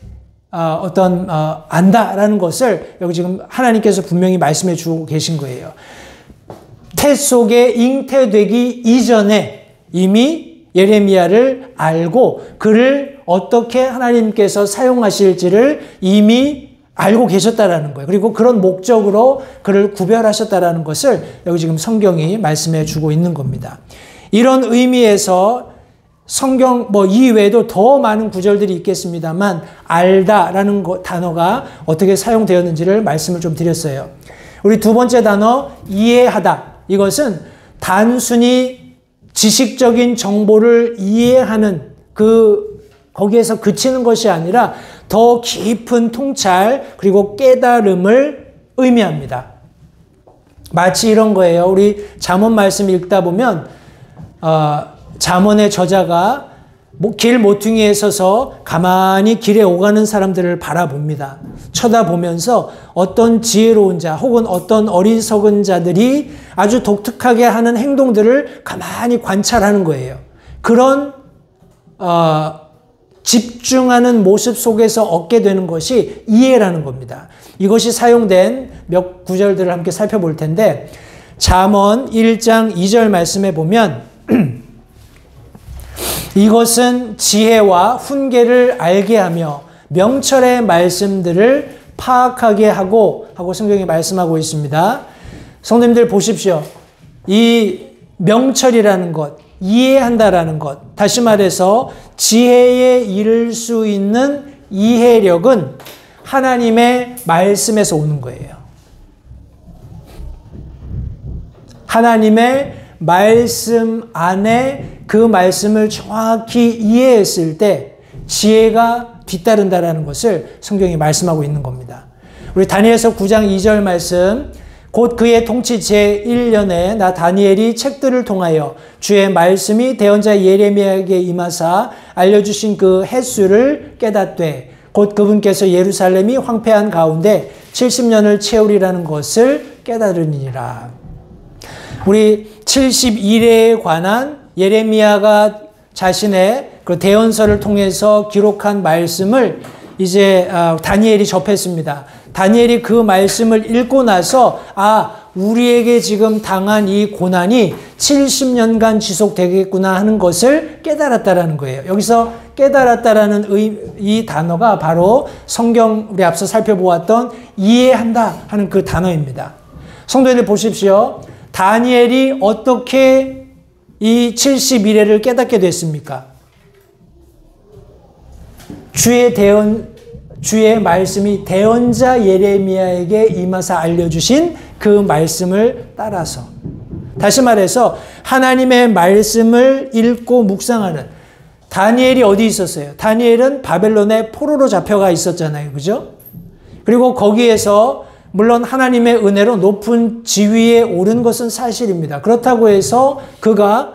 안다라는 것을 여기 지금 하나님께서 분명히 말씀해 주고 계신 거예요. 태 속에 잉태되기 이전에 이미 예레미야를 알고 그를 어떻게 하나님께서 사용하실지를 이미 알고 계셨다라는 거예요. 그리고 그런 목적으로 그를 구별하셨다라는 것을 여기 지금 성경이 말씀해 주고 있는 겁니다. 이런 의미에서 성경 이외에도 더 많은 구절들이 있겠습니다만 알다라는 단어가 어떻게 사용되었는지를 말씀을 좀 드렸어요. 우리 두 번째 단어 이해하다. 이것은 단순히 지식적인 정보를 이해하는 거기에서 그치는 것이 아니라 더 깊은 통찰 그리고 깨달음을 의미합니다. 마치 이런 거예요. 우리 잠언 말씀 읽다 보면 잠언의 저자가 길 모퉁이에 서서 가만히 길에 오가는 사람들을 바라봅니다. 쳐다보면서 어떤 지혜로운 자 혹은 어떤 어리석은 자들이 아주 독특하게 하는 행동들을 가만히 관찰하는 거예요. 그런 집중하는 모습 속에서 얻게 되는 것이 이해라는 겁니다. 이것이 사용된 몇 구절들을 함께 살펴볼 텐데 잠언 1장 2절 말씀에 보면 이것은 지혜와 훈계를 알게 하며 명철의 말씀들을 파악하게 하고 성경이 말씀하고 있습니다. 성도님들 보십시오. 이 명철이라는 것, 이해한다라는 것, 다시 말해서 지혜에 이를 수 있는 이해력은 하나님의 말씀에서 오는 거예요. 하나님의 말씀 안에 그 말씀을 정확히 이해했을 때 지혜가 뒤따른다라는 것을 성경이 말씀하고 있는 겁니다. 우리 다니엘서 9장 2절 말씀, 곧 그의 통치 제1년에 나 다니엘이 책들을 통하여 주의 말씀이 대언자 예레미야에게 임하사 알려주신 그 횟수를 깨닫되 곧 그분께서 예루살렘이 황폐한 가운데 70년을 채우리라는 것을 깨달으니라. 우리 71회에 관한 예레미야가 자신의 그 대언서를 통해서 기록한 말씀을 이제 다니엘이 접했습니다. 다니엘이 그 말씀을 읽고 나서 우리에게 지금 당한 이 고난이 70년간 지속되겠구나 하는 것을 깨달았다라는 거예요. 여기서 깨달았다라는 이 단어가 바로 성경 우리 앞서 살펴보았던 이해한다 하는 그 단어입니다. 성도님들 보십시오. 다니엘이 어떻게 이 71회를 깨닫게 됐습니까? 주의 말씀이 대언자 예레미야에게 임하사 알려주신 그 말씀을 따라서, 다시 말해서 하나님의 말씀을 읽고 묵상하는, 다니엘이 어디 있었어요? 다니엘은 바벨론의 포로로 잡혀가 있었잖아요. 그죠? 그리고 거기에서 물론 하나님의 은혜로 높은 지위에 오른 것은 사실입니다. 그렇다고 해서 그가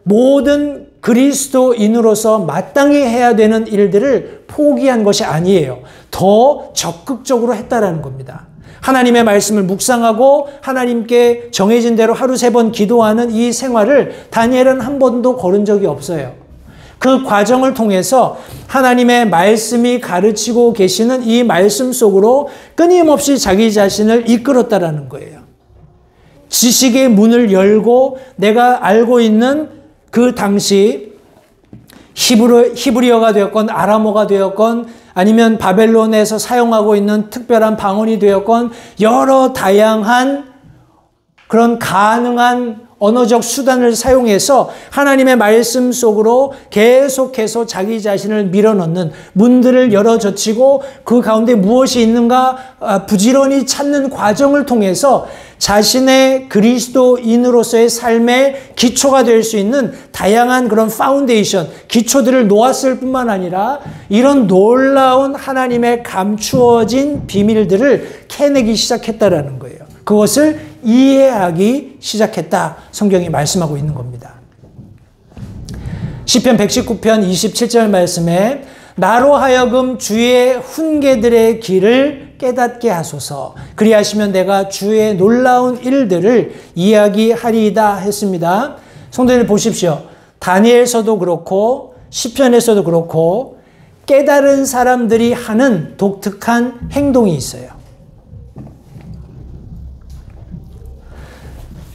모든 그리스도인으로서 마땅히 해야 되는 일들을 포기한 것이 아니에요. 더 적극적으로 했다라는 겁니다. 하나님의 말씀을 묵상하고 하나님께 정해진 대로 하루 3번 기도하는 이 생활을 다니엘은 한 번도 거른 적이 없어요. 그 과정을 통해서 하나님의 말씀이 가르치고 계시는 이 말씀 속으로 끊임없이 자기 자신을 이끌었다라는 거예요. 지식의 문을 열고 내가 알고 있는 그 당시 히브리어가 되었건 아람어가 되었건 아니면 바벨론에서 사용하고 있는 특별한 방언이 되었건 여러 다양한 그런 가능한 언어적 수단을 사용해서 하나님의 말씀 속으로 계속해서 자기 자신을 밀어넣는, 문들을 열어젖히고 그 가운데 무엇이 있는가 부지런히 찾는 과정을 통해서 자신의 그리스도인으로서의 삶의 기초가 될 수 있는 다양한 그런 파운데이션, 기초들을 놓았을 뿐만 아니라 이런 놀라운 하나님의 감추어진 비밀들을 캐내기 시작했다라는 거예요. 그것을 이해하기 시작했다. 성경이 말씀하고 있는 겁니다. 시편 119편 27절 말씀에 나로 하여금 주의 훈계들의 길을 깨닫게 하소서. 그리하시면 내가 주의 놀라운 일들을 이야기하리이다 했습니다. 성도들 보십시오. 다니엘서도 그렇고 시편에서도 그렇고 깨달은 사람들이 하는 독특한 행동이 있어요.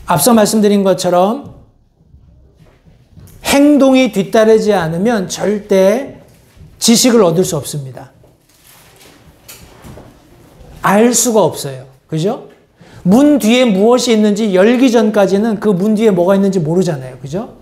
앞서 말씀드린 것처럼 행동이 뒤따르지 않으면 절대 지식을 얻을 수 없습니다. 알 수가 없어요. 그죠? 문 뒤에 무엇이 있는지 열기 전까지는 그 문 뒤에 뭐가 있는지 모르잖아요. 그죠?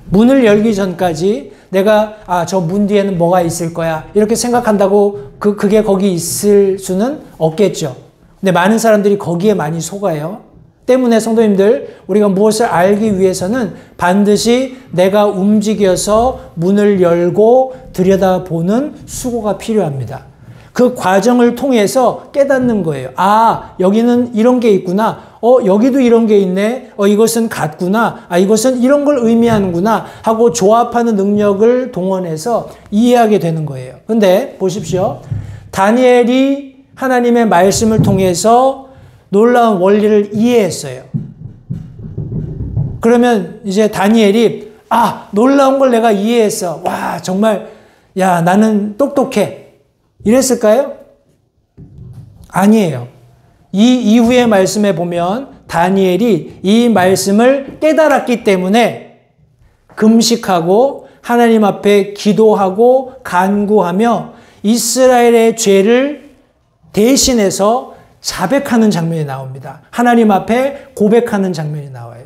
문을 열기 전까지 내가 저 문 뒤에는 뭐가 있을 거야 이렇게 생각한다고 그게 거기 있을 수는 없겠죠. 근데 많은 사람들이 거기에 많이 속아요. 때문에 성도님들, 우리가 무엇을 알기 위해서는 반드시 내가 움직여서 문을 열고 들여다보는 수고가 필요합니다. 그 과정을 통해서 깨닫는 거예요. 아, 여기는 이런 게 있구나. 여기도 이런 게 있네. 이것은 같구나. 이것은 이런 걸 의미하는구나. 하고 조합하는 능력을 동원해서 이해하게 되는 거예요. 근데 보십시오. 다니엘이 하나님의 말씀을 통해서 놀라운 원리를 이해했어요. 그러면 이제 다니엘이 놀라운 걸 내가 이해했어. 와, 정말 야, 나는 똑똑해. 이랬을까요? 아니에요. 이 이후의 말씀에 보면 다니엘이 이 말씀을 깨달았기 때문에 금식하고 하나님 앞에 기도하고 간구하며 이스라엘의 죄를 대신해서 자백하는 장면이 나옵니다. 하나님 앞에 고백하는 장면이 나와요.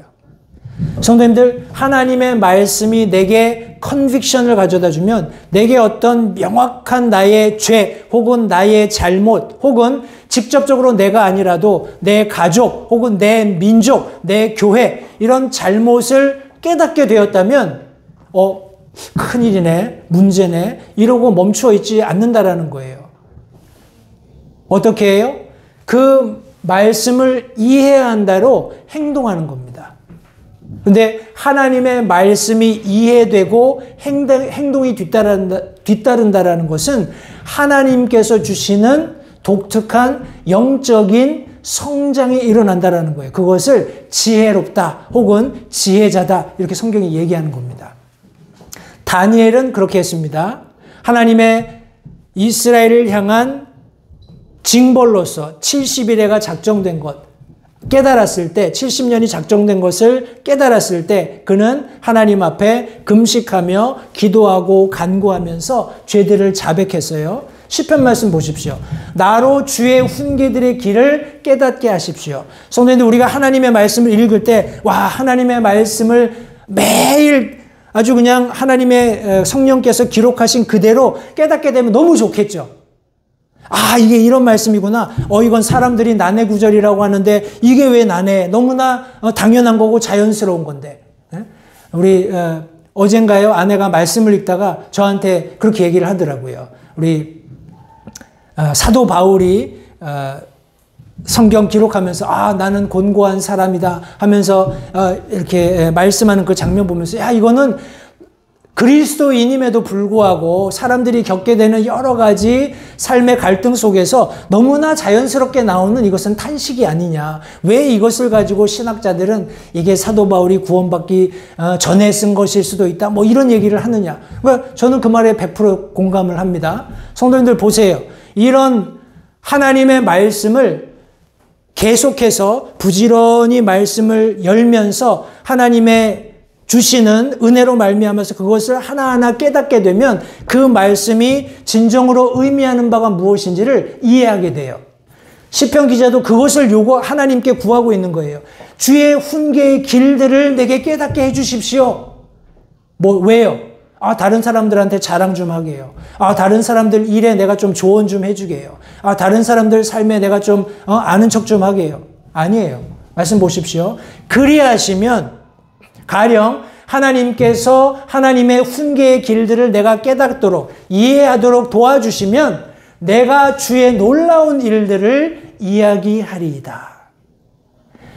성도님들, 하나님의 말씀이 내게 컨빅션을 가져다 주면 내게 어떤 명확한 나의 죄 혹은 나의 잘못 혹은 직접적으로 내가 아니라도 내 가족 혹은 내 민족, 내 교회 이런 잘못을 깨닫게 되었다면 큰일이네, 문제네 이러고 멈추어 있지 않는다라는 거예요. 어떻게 해요? 그 말씀을 이해한 대로 행동하는 겁니다. 근데 하나님의 말씀이 이해되고 행동이 뒤따른다라는 것은 하나님께서 주시는 독특한 영적인 성장이 일어난다라는 거예요. 그것을 지혜롭다 혹은 지혜자다 이렇게 성경이 얘기하는 겁니다. 다니엘은 그렇게 했습니다. 하나님의 이스라엘을 향한 징벌로서 70일에가 작정된 것 깨달았을 때 70년이 작정된 것을 깨달았을 때 그는 하나님 앞에 금식하며 기도하고 간구하면서 죄들을 자백했어요. 시편 말씀 보십시오. 나로 주의 훈계들의 길을 깨닫게 하십시오. 성도님들, 우리가 하나님의 말씀을 읽을 때 하나님의 말씀을 매일 아주 그냥 하나님의 성령께서 기록하신 그대로 깨닫게 되면 너무 좋겠죠. 이게 이런 말씀이구나. 이건 사람들이 난해구절이라고 하는데 이게 왜 난해? 너무나 당연한 거고 자연스러운 건데. 우리 어젠가요 아내가 말씀을 읽다가 저한테 그렇게 얘기를 하더라고요. 우리 사도 바울이 성경 기록하면서 나는 곤고한 사람이다 하면서 이렇게 말씀하는 그 장면 보면서 이거는 그리스도인임에도 불구하고 사람들이 겪게 되는 여러 가지 삶의 갈등 속에서 너무나 자연스럽게 나오는 이것은 탄식이 아니냐. 왜 이것을 가지고 신학자들은 이게 사도 바울이 구원받기 전에 쓴 것일 수도 있다. 이런 얘기를 하느냐. 그러니까 저는 그 말에 100% 공감을 합니다. 성도님들 보세요. 이런 하나님의 말씀을 계속해서 부지런히 말씀을 열면서 하나님의 주시는 은혜로 말미암아서 그것을 하나하나 깨닫게 되면 그 말씀이 진정으로 의미하는 바가 무엇인지를 이해하게 돼요. 시편 기자도 그것을 하나님께 구하고 있는 거예요. 주의 훈계의 길들을 내게 깨닫게 해주십시오. 왜요? 다른 사람들한테 자랑 좀 하게 해요. 다른 사람들 일에 내가 좀 조언 좀 해주게 해요. 다른 사람들 삶에 내가 좀 아는 척 좀 하게 해요. 아니에요. 말씀 보십시오. 그리하시면 가령 하나님께서 하나님의 훈계의 길들을 내가 깨닫도록 이해하도록 도와주시면 내가 주의 놀라운 일들을 이야기하리이다.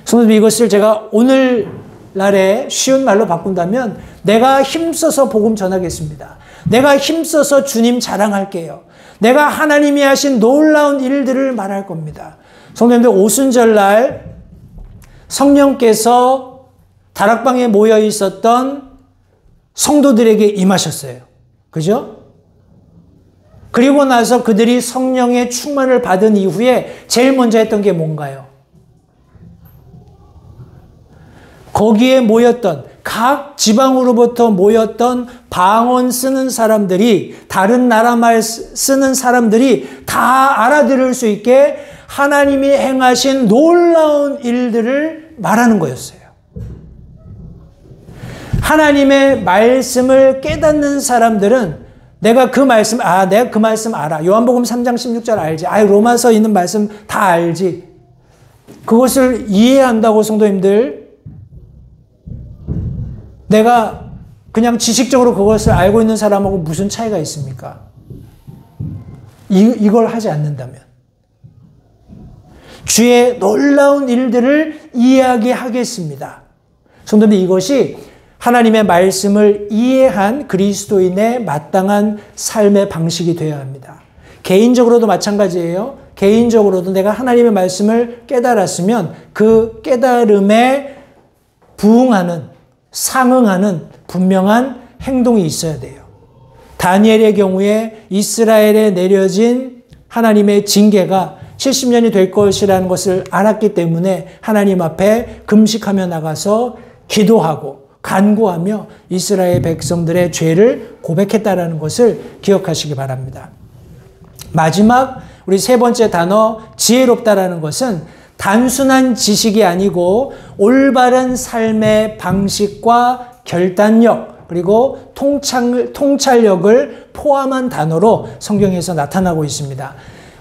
성도님, 이것을 제가 오늘날에 쉬운 말로 바꾼다면 내가 힘써서 복음 전하겠습니다. 내가 힘써서 주님 자랑할게요. 내가 하나님이 하신 놀라운 일들을 말할 겁니다. 성도님들, 오순절날 성령께서 다락방에 모여 있었던 성도들에게 임하셨어요. 그죠? 그리고 나서 그들이 성령의 충만을 받은 이후에 제일 먼저 했던 게 뭔가요? 거기에 모였던 각 지방으로부터 모였던 방언 쓰는 사람들이, 다른 나라 말 쓰는 사람들이 다 알아들을 수 있게 하나님이 행하신 놀라운 일들을 말하는 거였어요. 하나님의 말씀을 깨닫는 사람들은 내가 그 말씀 알아. 요한복음 3장 16절 알지. 로마서 있는 말씀 다 알지. 그것을 이해한다고 성도님들, 내가 그냥 지식적으로 그것을 알고 있는 사람하고 무슨 차이가 있습니까? 이걸 하지 않는다면. 주의 놀라운 일들을 이야기하겠습니다. 성도님들, 이것이 하나님의 말씀을 이해한 그리스도인의 마땅한 삶의 방식이 되어야 합니다. 개인적으로도 마찬가지예요. 개인적으로도 내가 하나님의 말씀을 깨달았으면 그 깨달음에 부응하는, 상응하는 분명한 행동이 있어야 돼요. 다니엘의 경우에 이스라엘에 내려진 하나님의 징계가 70년이 될 것이라는 것을 알았기 때문에 하나님 앞에 금식하며 나가서 기도하고 간구하며 이스라엘 백성들의 죄를 고백했다라는 것을 기억하시기 바랍니다. 마지막 우리 세 번째 단어 지혜롭다라는 것은 단순한 지식이 아니고 올바른 삶의 방식과 결단력 그리고 통찰력을 포함한 단어로 성경에서 나타나고 있습니다.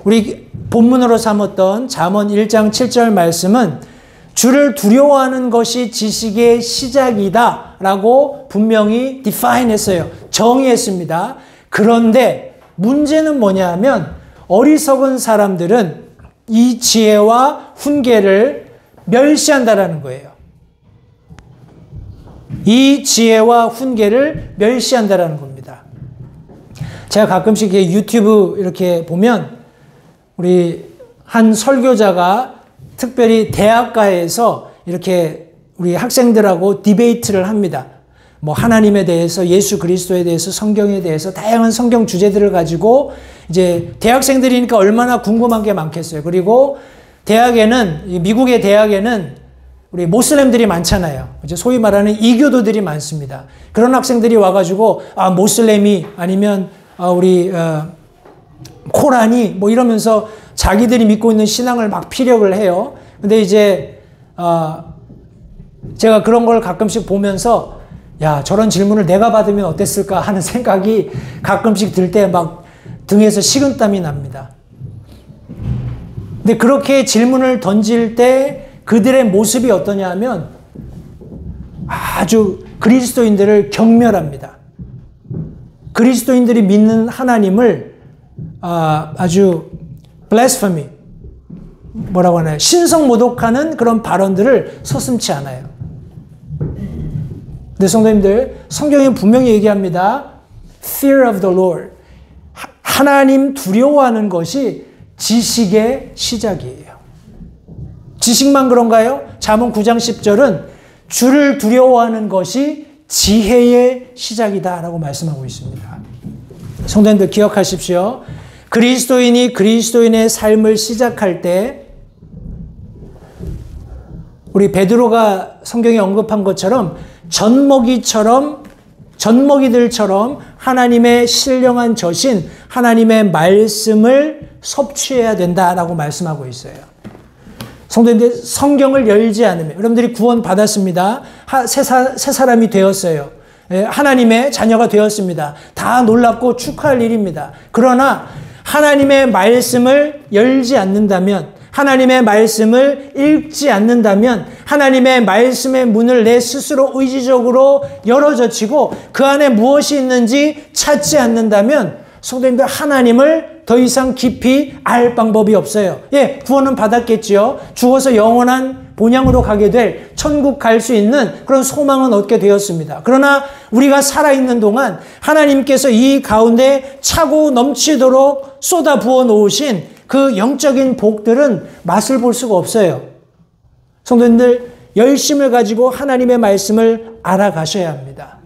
우리 본문으로 삼았던 잠언 1장 7절 말씀은 주를 두려워하는 것이 지식의 시작이다 라고 분명히 define 했어요. 정의했습니다. 그런데 문제는 뭐냐 하면 어리석은 사람들은 이 지혜와 훈계를 멸시한다라는 거예요. 이 지혜와 훈계를 멸시한다라는 겁니다. 제가 가끔씩 유튜브 이렇게 보면 우리 한 설교자가 특별히 대학가에서 이렇게 우리 학생들하고 디베이트를 합니다. 뭐 하나님에 대해서, 예수 그리스도에 대해서, 성경에 대해서 다양한 성경 주제들을 가지고 이제 대학생들이니까 얼마나 궁금한 게 많겠어요. 그리고 대학에는, 미국의 대학에는 우리 모슬렘들이 많잖아요. 이제 소위 말하는 이교도들이 많습니다. 그런 학생들이 와가지고 모슬렘이 아니면 우리 코란이 뭐 이러면서 자기들이 믿고 있는 신앙을 막 피력을 해요. 근데 이제 제가 그런 걸 가끔씩 보면서 야, 저런 질문을 내가 받으면 어땠을까 하는 생각이 가끔씩 들 때 막 등에서 식은땀이 납니다. 근데 그렇게 질문을 던질 때 그들의 모습이 어떠냐 하면 아주 그리스도인들을 경멸합니다. 그리스도인들이 믿는 하나님을 아주 blasphemy, 뭐라고 하나요? 신성모독하는 그런 발언들을 서슴지 않아요. 근데 성도님들, 성경이 분명히 얘기합니다. Fear of the Lord. 하나님 두려워하는 것이 지식의 시작이에요. 지식만 그런가요? 잠언 9장 10절은 주를 두려워하는 것이 지혜의 시작이다 라고 말씀하고 있습니다. 성도님들 기억하십시오. 그리스도인이 그리스도인의 삶을 시작할 때 우리 베드로가 성경에 언급한 것처럼 젖먹이들처럼 하나님의 신령한 젖인 하나님의 말씀을 섭취해야 된다라고 말씀하고 있어요. 성도님들, 성경을 열지 않으면 여러분들이 구원 받았습니다. 새 사람이 되었어요. 하나님의 자녀가 되었습니다. 다 놀랍고 축하할 일입니다. 그러나 하나님의 말씀을 열지 않는다면, 하나님의 말씀을 읽지 않는다면, 하나님의 말씀의 문을 내 스스로 의지적으로 열어젖히고 그 안에 무엇이 있는지 찾지 않는다면 성도님들, 하나님을 더 이상 깊이 알 방법이 없어요. 예, 구원은 받았겠지요. 죽어서 영원한 본향으로 가게 될 천국 갈 수 있는 그런 소망은 얻게 되었습니다. 그러나 우리가 살아있는 동안 하나님께서 이 가운데 차고 넘치도록 쏟아 부어 놓으신 그 영적인 복들은 맛을 볼 수가 없어요. 성도님들, 열심을 가지고 하나님의 말씀을 알아가셔야 합니다.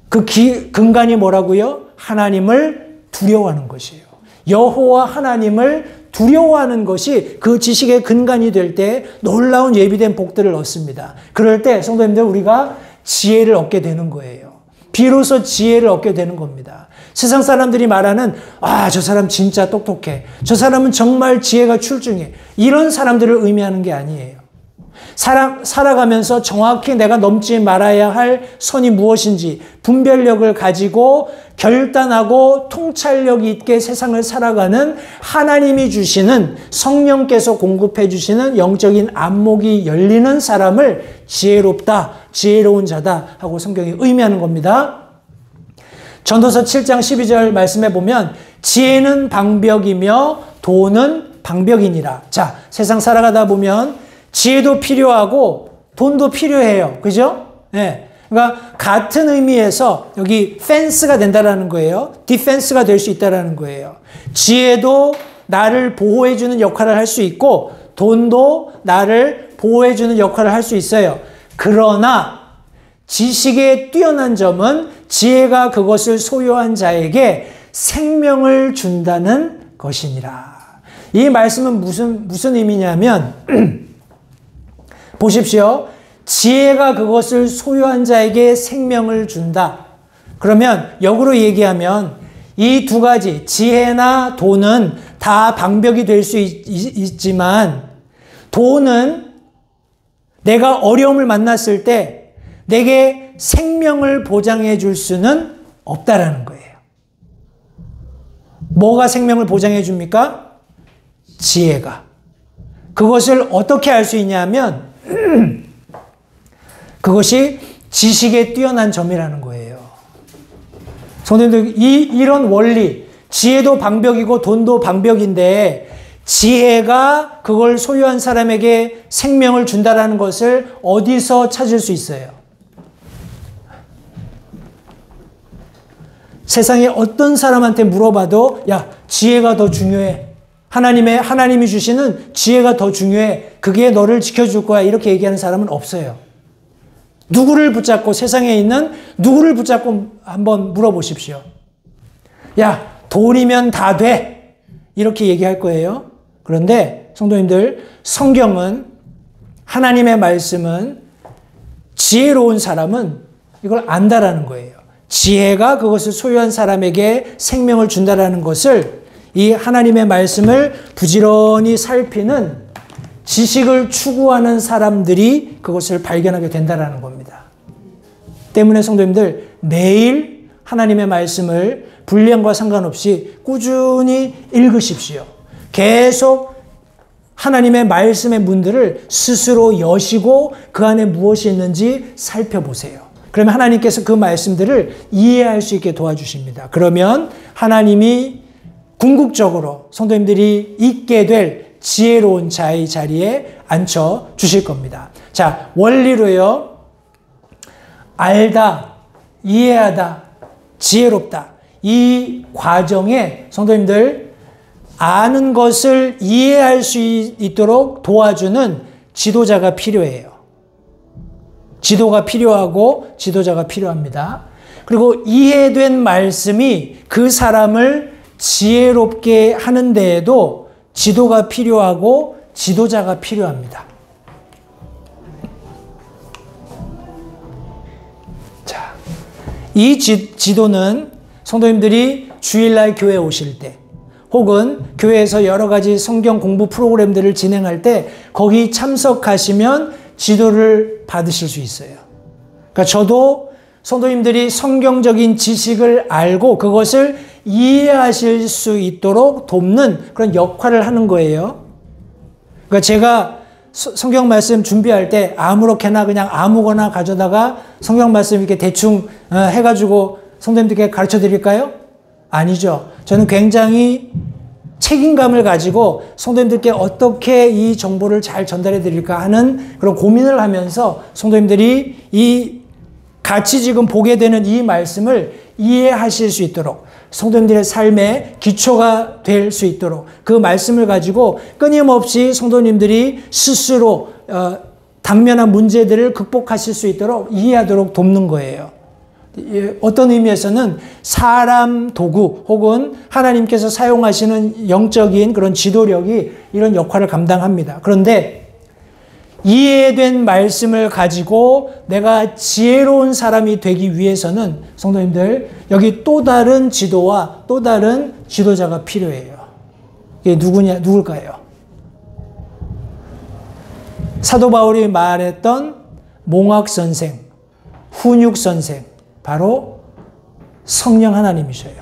그 근간이 뭐라고요? 하나님을 두려워하는 것이에요. 여호와 하나님을 두려워하는 것이 그 지식의 근간이 될 때 놀라운 예비된 복들을 얻습니다. 그럴 때 성도님들, 우리가 지혜를 얻게 되는 거예요. 비로소 지혜를 얻게 되는 겁니다. 세상 사람들이 말하는 저 사람 진짜 똑똑해, 저 사람은 정말 지혜가 출중해, 이런 사람들을 의미하는 게 아니에요. 살아가면서 정확히 내가 넘지 말아야 할 선이 무엇인지 분별력을 가지고 결단하고 통찰력 있게 세상을 살아가는 하나님이 주시는 성령께서 공급해 주시는 영적인 안목이 열리는 사람을 지혜롭다, 지혜로운 자다 하고 성경이 의미하는 겁니다. 전도서 7장 12절 말씀에 보면 지혜는 방벽이며 돈은 방벽이니라. 자, 세상 살아가다 보면 지혜도 필요하고 돈도 필요해요. 그죠? 네. 그러니까 같은 의미에서 여기 펜스가 된다라는 거예요. 디펜스가 될 수 있다라는 거예요. 지혜도 나를 보호해주는 역할을 할 수 있고 돈도 나를 보호해주는 역할을 할 수 있어요. 그러나 지식에 뛰어난 점은 지혜가 그것을 소유한 자에게 생명을 준다는 것이니라. 이 말씀은 무슨 의미냐면 보십시오. 지혜가 그것을 소유한 자에게 생명을 준다. 그러면 역으로 얘기하면 이 두 가지 지혜나 돈은 다 방벽이 될 수 있지만 돈은 내가 어려움을 만났을 때 내게 생명을 보장해 줄 수는 없다라는 거예요. 뭐가 생명을 보장해 줍니까? 지혜가. 그것을 어떻게 알 수 있냐면 그것이 지식에 뛰어난 점이라는 거예요. 성도님들, 이런 원리, 지혜도 방벽이고 돈도 방벽인데 지혜가 그걸 소유한 사람에게 생명을 준다라는 것을 어디서 찾을 수 있어요? 세상에 어떤 사람한테 물어봐도 야, 지혜가 더 중요해. 하나님이 주시는 지혜가 더 중요해. 그게 너를 지켜줄 거야. 이렇게 얘기하는 사람은 없어요. 누구를 붙잡고 세상에 있는 누구를 붙잡고 한번 물어보십시오. 야, 돈이면 다 돼. 이렇게 얘기할 거예요. 그런데 성도님들, 성경은 하나님의 말씀은 지혜로운 사람은 이걸 안다라는 거예요. 지혜가 그것을 소유한 사람에게 생명을 준다라는 것을 이 하나님의 말씀을 부지런히 살피는 지식을 추구하는 사람들이 그것을 발견하게 된다는 겁니다. 때문에 성도님들 매일 하나님의 말씀을 분량과 상관없이 꾸준히 읽으십시오. 계속 하나님의 말씀의 문들을 스스로 여시고 그 안에 무엇이 있는지 살펴보세요. 그러면 하나님께서 그 말씀들을 이해할 수 있게 도와주십니다. 그러면 하나님이 궁극적으로 성도님들이 있게 될 지혜로운 자의 자리에 앉혀 주실 겁니다. 자, 원리로요. 알다, 이해하다, 지혜롭다. 이 과정에 성도님들 아는 것을 이해할 수 있도록 도와주는 지도자가 필요해요. 지도가 필요하고 지도자가 필요합니다. 그리고 이해된 말씀이 그 사람을 지혜롭게 하는 데에도 지도가 필요하고 지도자가 필요합니다. 자, 이 지도는 성도님들이 주일날 교회에 오실 때 혹은 교회에서 여러 가지 성경 공부 프로그램들을 진행할 때 거기 참석하시면 지도를 받으실 수 있어요. 그러니까 저도 성도님들이 성경적인 지식을 알고 그것을 이해하실 수 있도록 돕는 그런 역할을 하는 거예요. 그러니까 제가 성경 말씀 준비할 때 아무렇게나 그냥 아무거나 가져다가 성경 말씀 이렇게 대충 해가지고 성도님들께 가르쳐 드릴까요? 아니죠. 저는 굉장히 책임감을 가지고 성도님들께 어떻게 이 정보를 잘 전달해 드릴까 하는 그런 고민을 하면서 성도님들이 이 같이 지금 보게 되는 이 말씀을 이해하실 수 있도록 성도님들의 삶의 기초가 될 수 있도록 그 말씀을 가지고 끊임없이 성도님들이 스스로 당면한 문제들을 극복하실 수 있도록 이해하도록 돕는 거예요. 어떤 의미에서는 사람 도구 혹은 하나님께서 사용하시는 영적인 그런 지도력이 이런 역할을 감당합니다. 그런데 이해된 말씀을 가지고 내가 지혜로운 사람이 되기 위해서는 성도님들 여기 또 다른 지도와 또 다른 지도자가 필요해요. 이게 누굴까요? 사도 바울이 말했던 몽학선생, 훈육선생, 바로 성령 하나님이셔요.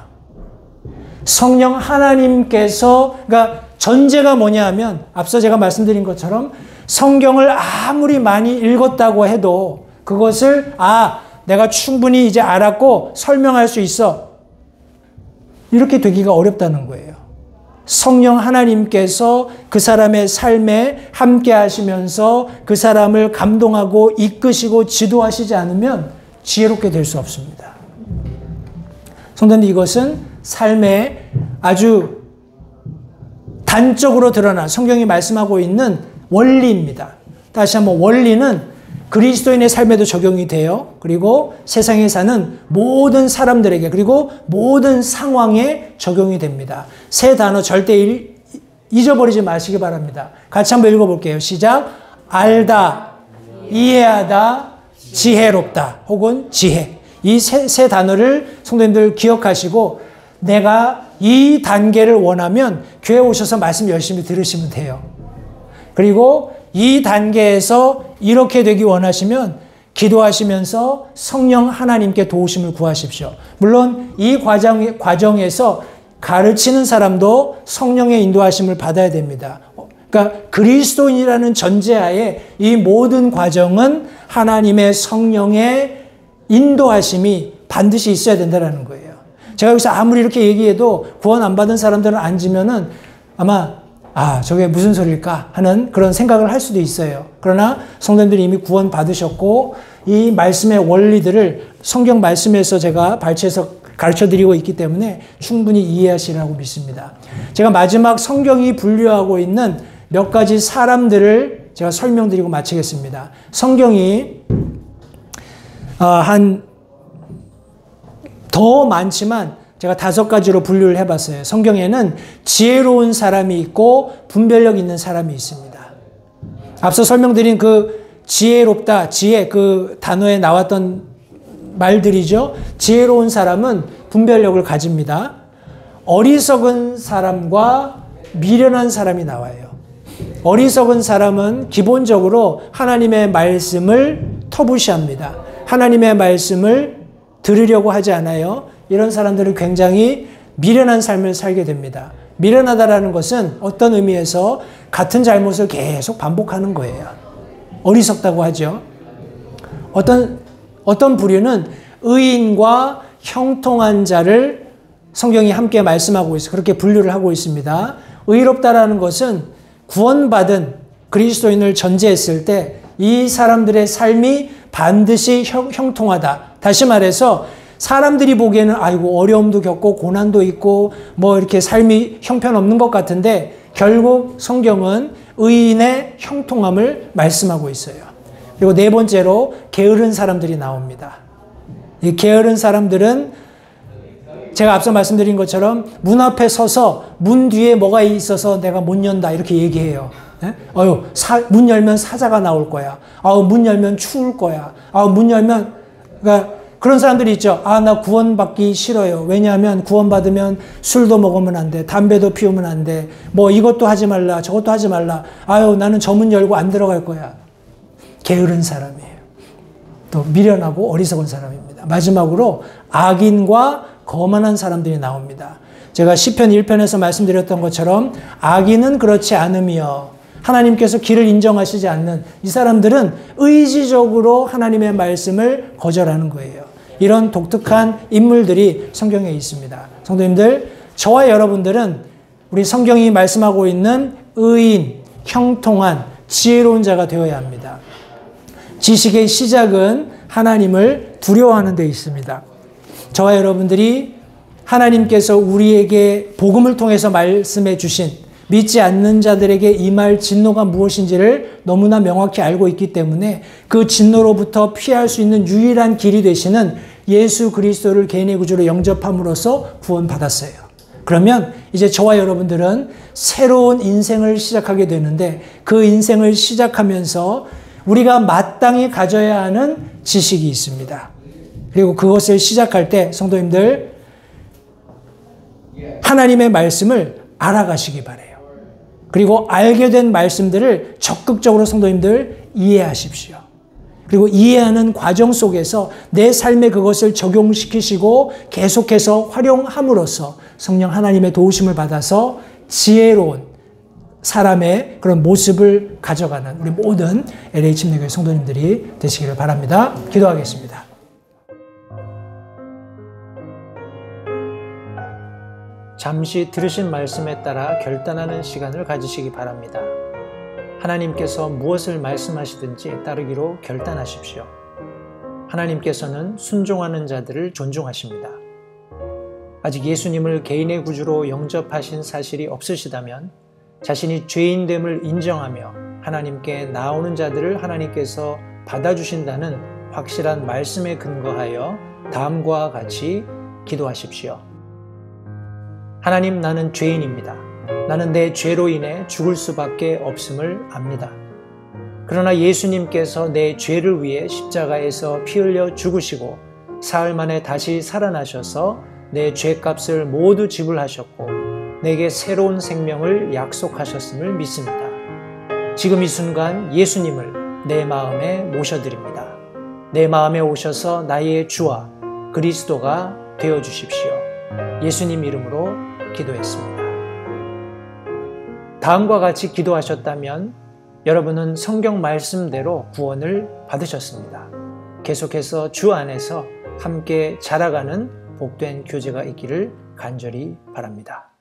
성령 하나님께서, 그러니까 전제가 뭐냐 하면 앞서 제가 말씀드린 것처럼 성경을 아무리 많이 읽었다고 해도 그것을 내가 충분히 이제 알았고 설명할 수 있어, 이렇게 되기가 어렵다는 거예요. 성령 하나님께서 그 사람의 삶에 함께 하시면서 그 사람을 감동하고 이끄시고 지도하시지 않으면 지혜롭게 될 수 없습니다. 성도님, 이것은 삶의 아주 단적으로 드러난 성경이 말씀하고 있는 원리입니다. 다시 한번, 원리는 그리스도인의 삶에도 적용이 돼요. 그리고 세상에 사는 모든 사람들에게, 그리고 모든 상황에 적용이 됩니다. 세 단어 절대 잊어버리지 마시기 바랍니다. 같이 한번 읽어볼게요. 시작. 알다, 이해하다, 지혜롭다, 혹은 지혜. 이 세 단어를 성도님들 기억하시고, 내가 이 단계를 원하면 교회 오셔서 말씀 열심히 들으시면 돼요. 그리고 이 단계에서 이렇게 되기 원하시면 기도하시면서 성령 하나님께 도우심을 구하십시오. 물론 이 과정에서 가르치는 사람도 성령의 인도하심을 받아야 됩니다. 그러니까 그리스도인이라는 전제하에 이 모든 과정은 하나님의 성령의 인도하심이 반드시 있어야 된다는 거예요. 제가 여기서 아무리 이렇게 얘기해도 구원 안 받은 사람들은 앉으면은 아마 저게 무슨 소리일까 하는 그런 생각을 할 수도 있어요. 그러나 성도님들이 이미 구원 받으셨고 이 말씀의 원리들을 성경 말씀에서 제가 발췌해서 가르쳐드리고 있기 때문에 충분히 이해하시라고 믿습니다. 제가 마지막 성경이 분류하고 있는 몇 가지 사람들을 제가 설명드리고 마치겠습니다. 성경이 더 많지만 제가 5가지로 분류를 해봤어요. 성경에는 지혜로운 사람이 있고 분별력 있는 사람이 있습니다. 앞서 설명드린 그 지혜롭다, 지혜, 그 단어에 나왔던 말들이죠. 지혜로운 사람은 분별력을 가집니다. 어리석은 사람과 미련한 사람이 나와요. 어리석은 사람은 기본적으로 하나님의 말씀을 터부시합니다. 하나님의 말씀을 들으려고 하지 않아요. 이런 사람들은 굉장히 미련한 삶을 살게 됩니다. 미련하다라는 것은 어떤 의미에서 같은 잘못을 계속 반복하는 거예요. 어리석다고 하죠. 어떤 부류는 의인과 형통한 자를 성경이 함께 말씀하고 있어요. 그렇게 분류를 하고 있습니다. 의롭다라는 것은 구원받은 그리스도인을 전제했을 때 이 사람들의 삶이 반드시 형통하다. 다시 말해서 사람들이 보기에는 아이고 어려움도 겪고 고난도 있고 뭐 이렇게 삶이 형편없는 것 같은데 결국 성경은 의인의 형통함을 말씀하고 있어요. 그리고 네 번째로 게으른 사람들이 나옵니다. 이 게으른 사람들은 제가 앞서 말씀드린 것처럼 문 앞에 서서 문 뒤에 뭐가 있어서 내가 못 연다 이렇게 얘기해요. 문 열면 사자가 나올 거야. 문 열면 추울 거야. 문 열면, 그러니까 그런 사람들이 있죠. 나 구원받기 싫어요. 왜냐하면 구원받으면 술도 먹으면 안 돼. 담배도 피우면 안 돼. 뭐 이것도 하지 말라. 저것도 하지 말라. 나는 저 문 열고 안 들어갈 거야. 게으른 사람이에요. 또 미련하고 어리석은 사람입니다. 마지막으로 악인과 거만한 사람들이 나옵니다. 제가 시편 1편에서 말씀드렸던 것처럼 악인은 그렇지 않으며 하나님께서 길을 인정하시지 않는 이 사람들은 의지적으로 하나님의 말씀을 거절하는 거예요. 이런 독특한 인물들이 성경에 있습니다. 성도님들, 저와 여러분들은 우리 성경이 말씀하고 있는 의인, 형통한, 지혜로운 자가 되어야 합니다. 지식의 시작은 하나님을 두려워하는 데 있습니다. 저와 여러분들이 하나님께서 우리에게 복음을 통해서 말씀해 주신 믿지 않는 자들에게 임할 진노가 무엇인지를 너무나 명확히 알고 있기 때문에 그 진노로부터 피할 수 있는 유일한 길이 되시는 예수 그리스도를 개인의 구주로 영접함으로써 구원받았어요. 그러면 이제 저와 여러분들은 새로운 인생을 시작하게 되는데 그 인생을 시작하면서 우리가 마땅히 가져야 하는 지식이 있습니다. 그리고 그것을 시작할 때 성도님들 하나님의 말씀을 알아가시기 바라요. 그리고 알게 된 말씀들을 적극적으로 성도님들 이해하십시오. 그리고 이해하는 과정 속에서 내 삶에 그것을 적용시키시고 계속해서 활용함으로써 성령 하나님의 도우심을 받아서 지혜로운 사람의 그런 모습을 가져가는 우리 모든 LA 침례교회 성도님들이 되시기를 바랍니다. 기도하겠습니다. 잠시 들으신 말씀에 따라 결단하는 시간을 가지시기 바랍니다. 하나님께서 무엇을 말씀하시든지 따르기로 결단하십시오. 하나님께서는 순종하는 자들을 존중하십니다. 아직 예수님을 개인의 구주로 영접하신 사실이 없으시다면 자신이 죄인됨을 인정하며 하나님께 나오는 자들을 하나님께서 받아주신다는 확실한 말씀에 근거하여 다음과 같이 기도하십시오. 하나님, 나는 죄인입니다. 나는 내 죄로 인해 죽을 수밖에 없음을 압니다. 그러나 예수님께서 내 죄를 위해 십자가에서 피 흘려 죽으시고 사흘 만에 다시 살아나셔서 내 죄값을 모두 지불하셨고 내게 새로운 생명을 약속하셨음을 믿습니다. 지금 이 순간 예수님을 내 마음에 모셔드립니다. 내 마음에 오셔서 나의 주와 그리스도가 되어주십시오. 예수님 이름으로 기도했습니다. 다음과 같이 기도하셨다면 여러분은 성경 말씀대로 구원을 받으셨습니다. 계속해서 주 안에서 함께 자라가는 복된 교제가 있기를 간절히 바랍니다.